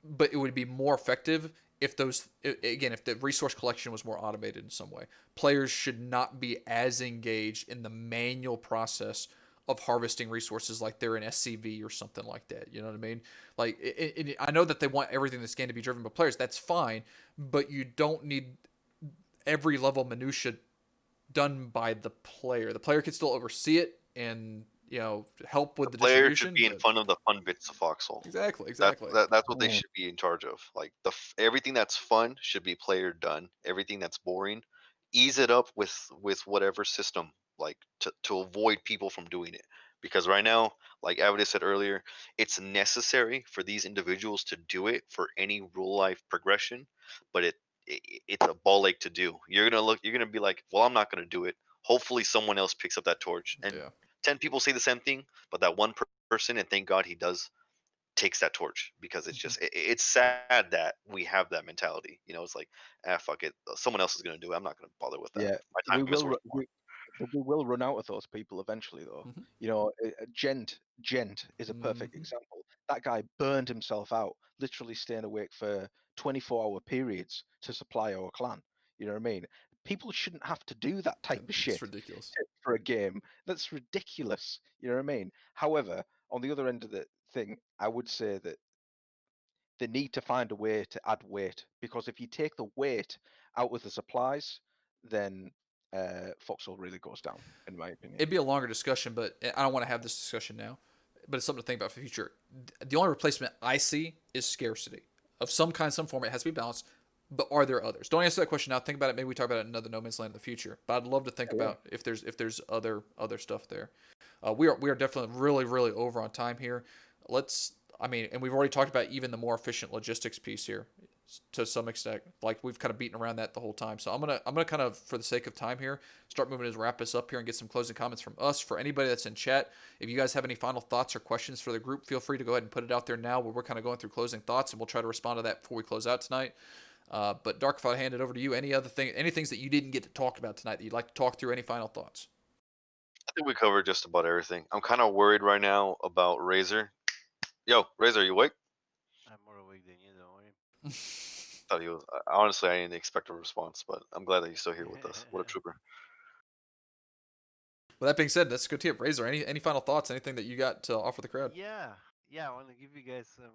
But it would be more effective if if the resource collection was more automated in some way. Players should not be as engaged in the manual process of harvesting resources like they're in SCV or something like that. You know what I mean? Like, I know that they want everything in this game to be driven by players. That's fine, but you don't need every level minutia done by the player. The player can still oversee it and help The with the player should distribution. be in But front of the fun bits of Foxhole. exactly, That's exactly. that's what they Mm. should be in charge of. Like everything that's fun should be player done. Everything that's boring, ease it up with whatever system, like to avoid people from doing it. Because right now, like Avidus said earlier, it's necessary for these individuals to do it for any real life progression, but it's a ball ache to do. You're gonna be like, well, I'm not gonna do it. Hopefully, someone else picks up that torch, and Yeah. 10 people say the same thing, but that one person, and thank God he does, takes that torch because it's just it's sad that we have that mentality. It's like, fuck it, someone else is gonna do it. I'm not gonna bother with that. Yeah, My we time is will. worth more. But we will run out of those people eventually, though. Mm-hmm. Gent is a perfect Mm-hmm. example. That guy burned himself out, literally staying awake for 24-hour periods to supply our clan. You know what I mean? People shouldn't have to do that type of It's shit ridiculous. for a game. That's ridiculous. You know what I mean? However, on the other end of the thing, I would say that they need to find a way to add weight, because if you take the weight out with the supplies, then Foxhole really goes down, in my opinion. It'd be a longer discussion, but I don't want to have this discussion now. But it's something to think about for the future. The only replacement I see is scarcity of some kind, some form. It has to be balanced. But are there others? Don't answer that question now. Think about it. Maybe we talk about it in another No Man's Land in the future. But I'd love to think Yeah, about if there's other stuff there. We are definitely really over on time here. And we've already talked about even the more efficient logistics piece here to some extent. Like we've kind of beaten around that the whole time. So I'm gonna kind of, for the sake of time here, start moving to wrap us up here and get some closing comments from us. For anybody that's in chat, if you guys have any final thoughts or questions for the group, feel free to go ahead and put it out there now, where we're kind of going through closing thoughts, and we'll try to respond to that before we close out tonight. But Dark, if I hand it over to you, any things that you didn't get to talk about tonight that you'd like to talk through? Any final thoughts? I think we covered just about everything. I'm kind of worried right now about Razor. Yo, Razor, you awake? I'm more awake than you, don't worry. Thought he was. Honestly, I didn't expect a response, but I'm glad that he's still here with us. What a trooper. With that being said, that's a good tip. Razor, any final thoughts? Anything that you got to offer the crowd? yeah. I want to give you guys some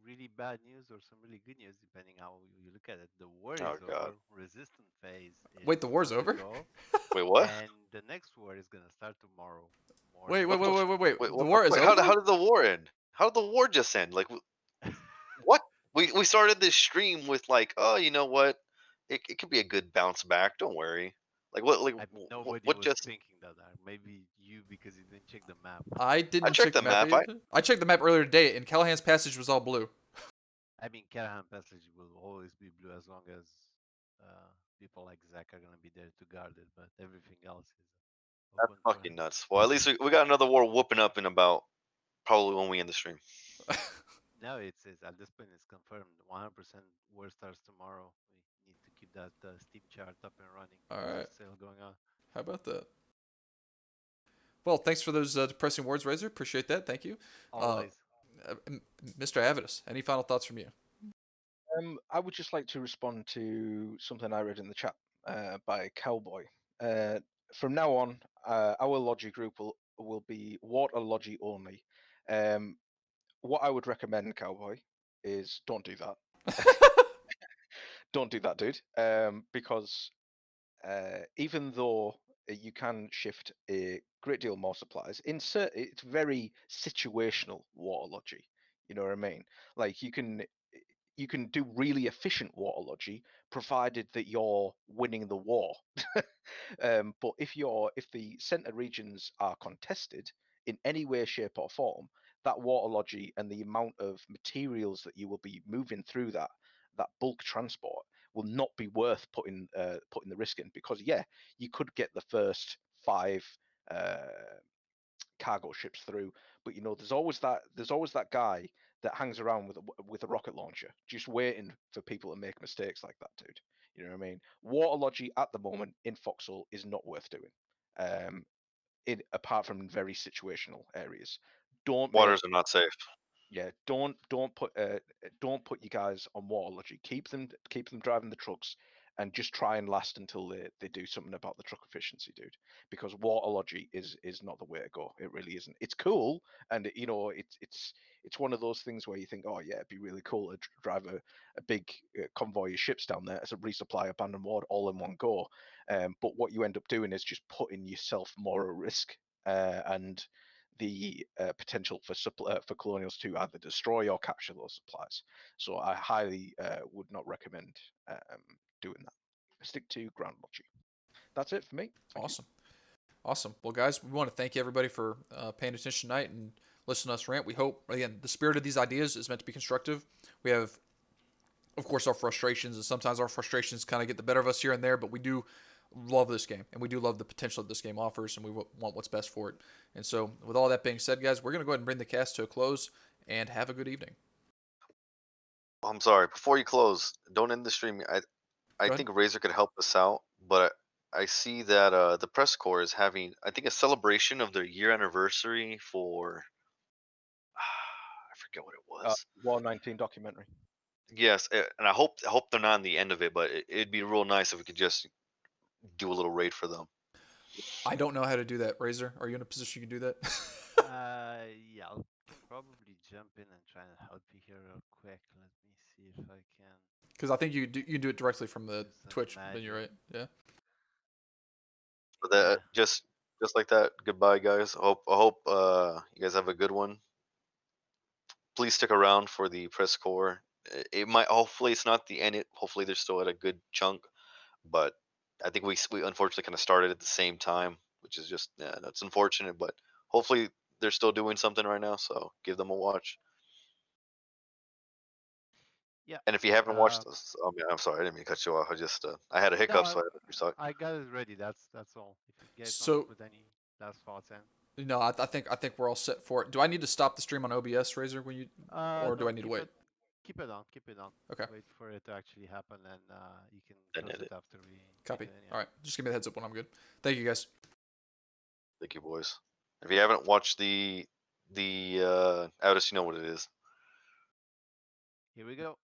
really bad news or some really good news, depending how you look at it. The war Oh is God. over. Resistance phase is Wait, the war's on the over? go, Wait, what? and the next war is gonna start tomorrow Wait, morning. wait, What the? wait, wait, wait, wait. Wait, The what the? war is Wait, how over? did the war end? How did the war just end? Like, what? We started this stream with like, oh, you know what? It could be a good bounce back. Don't worry. Like what? Like Nobody what? was Just thinking that. Maybe you because you didn't check the map. I I didn't checked check the the map. map. I checked the map earlier today, and Callahan's Passage was all blue. I mean, Carahan Passage will always be blue as long as people like Zach are gonna be there to guard it. But everything else is That's open for fucking him. nuts. Well, at least we got another war whooping up in about probably when we end the stream. No, it's at this point it's confirmed. 100% war starts tomorrow. We need to keep that Steam chart up and running. All There's a right. sale going on. How about that? Well, thanks for those depressing words, Razor. Appreciate that. Thank you. Uh, Always. Mr. Avidus, any final thoughts from you? I would just like to respond to something I read in the chat by Cowboy. From now on, our logi group will be water logi only. What I would recommend, Cowboy, is don't do that. Don't do that, dude. Because even though you can shift a great deal more supplies, it's very situational water logi. You know what I mean? Like you can do really efficient water logi provided that you're winning the war. But if the center regions are contested in any way, shape, or form, that water logi and the amount of materials that you will be moving through that bulk transport will not be worth putting the risk in, because you could get the first 5 cargo ships through, but there's always that guy that hangs around with a rocket launcher just waiting for people to make mistakes like that, dude. You know what I mean? Water logi at the moment in Foxhole is not worth doing. Apart from very situational areas. Don't make Waters are not safe. don't put you guys on water logi. Keep them driving the trucks, and just try and last until they do something about the truck efficiency, dude. Because water logi is not the way to go. It really isn't. It's cool, and it's one of those things where you think, oh yeah, it'd be really cool to drive a big convoy of ships down there as a resupply abandoned ward all in one go. But what you end up doing is just putting yourself more at risk, and the potential for colonials to either destroy or capture those supplies. So I highly would not recommend doing that. Stick to ground logi. That's it for me. Thank you. Awesome. Well, guys, we want to thank everybody for paying attention tonight and listening to us rant. We hope, again, the spirit of these ideas is meant to be constructive. We have, of course, our frustrations, and sometimes our frustrations kind of get the better of us here and there, but we do love this game, and we do love the potential that this game offers, and we want what's best for it. And so, with all that being said, guys, we're going to go ahead and bring the cast to a close, and have a good evening. I'm sorry. Before you close, don't end the stream. I Go ahead. think Razor could help us out, but I see that the press corps is having, I think, a celebration of their year anniversary for I forget what it was. War 19 documentary. Yes, and I hope they're not in the end of it, but it'd be real nice if we could just do a little raid for them. I don't know how to do that, Razor. Are you in a position you can do that? Yeah, I can probably jump in and try and help you here real quick. Let me see if I can Because I think you can do it directly from the do some Twitch. Then you're magic. right. Yeah. But Yeah. just like that. Goodbye, guys. I hope you guys have a good one. Please stick around for the press corps. It might, hopefully it's not the end. Hopefully they're still at a good chunk, but I think we unfortunately kind of started at the same time, which is just, yeah, that's unfortunate. But hopefully they're still doing something right now, so give them a watch. Yeah. And if you haven't watched Uh, this, I mean, I'm sorry, I didn't mean to cut you off. I had a no, hiccup, so I had to start. I got it ready. That's all. If you guys want to So put any last thoughts in. no, I think we're all set for it. Do I need to stop the stream on OBS, Razor, when you, or do No, I need to wait? keep it on, keep it on. Okay. Wait for it to actually happen, and you can Then close edit. it after we Copy. do it. All right. Just give me the heads up when I'm good. Thank you, guys. Thank you, boys. If you haven't watched the Outis, you know what it is. Here we go.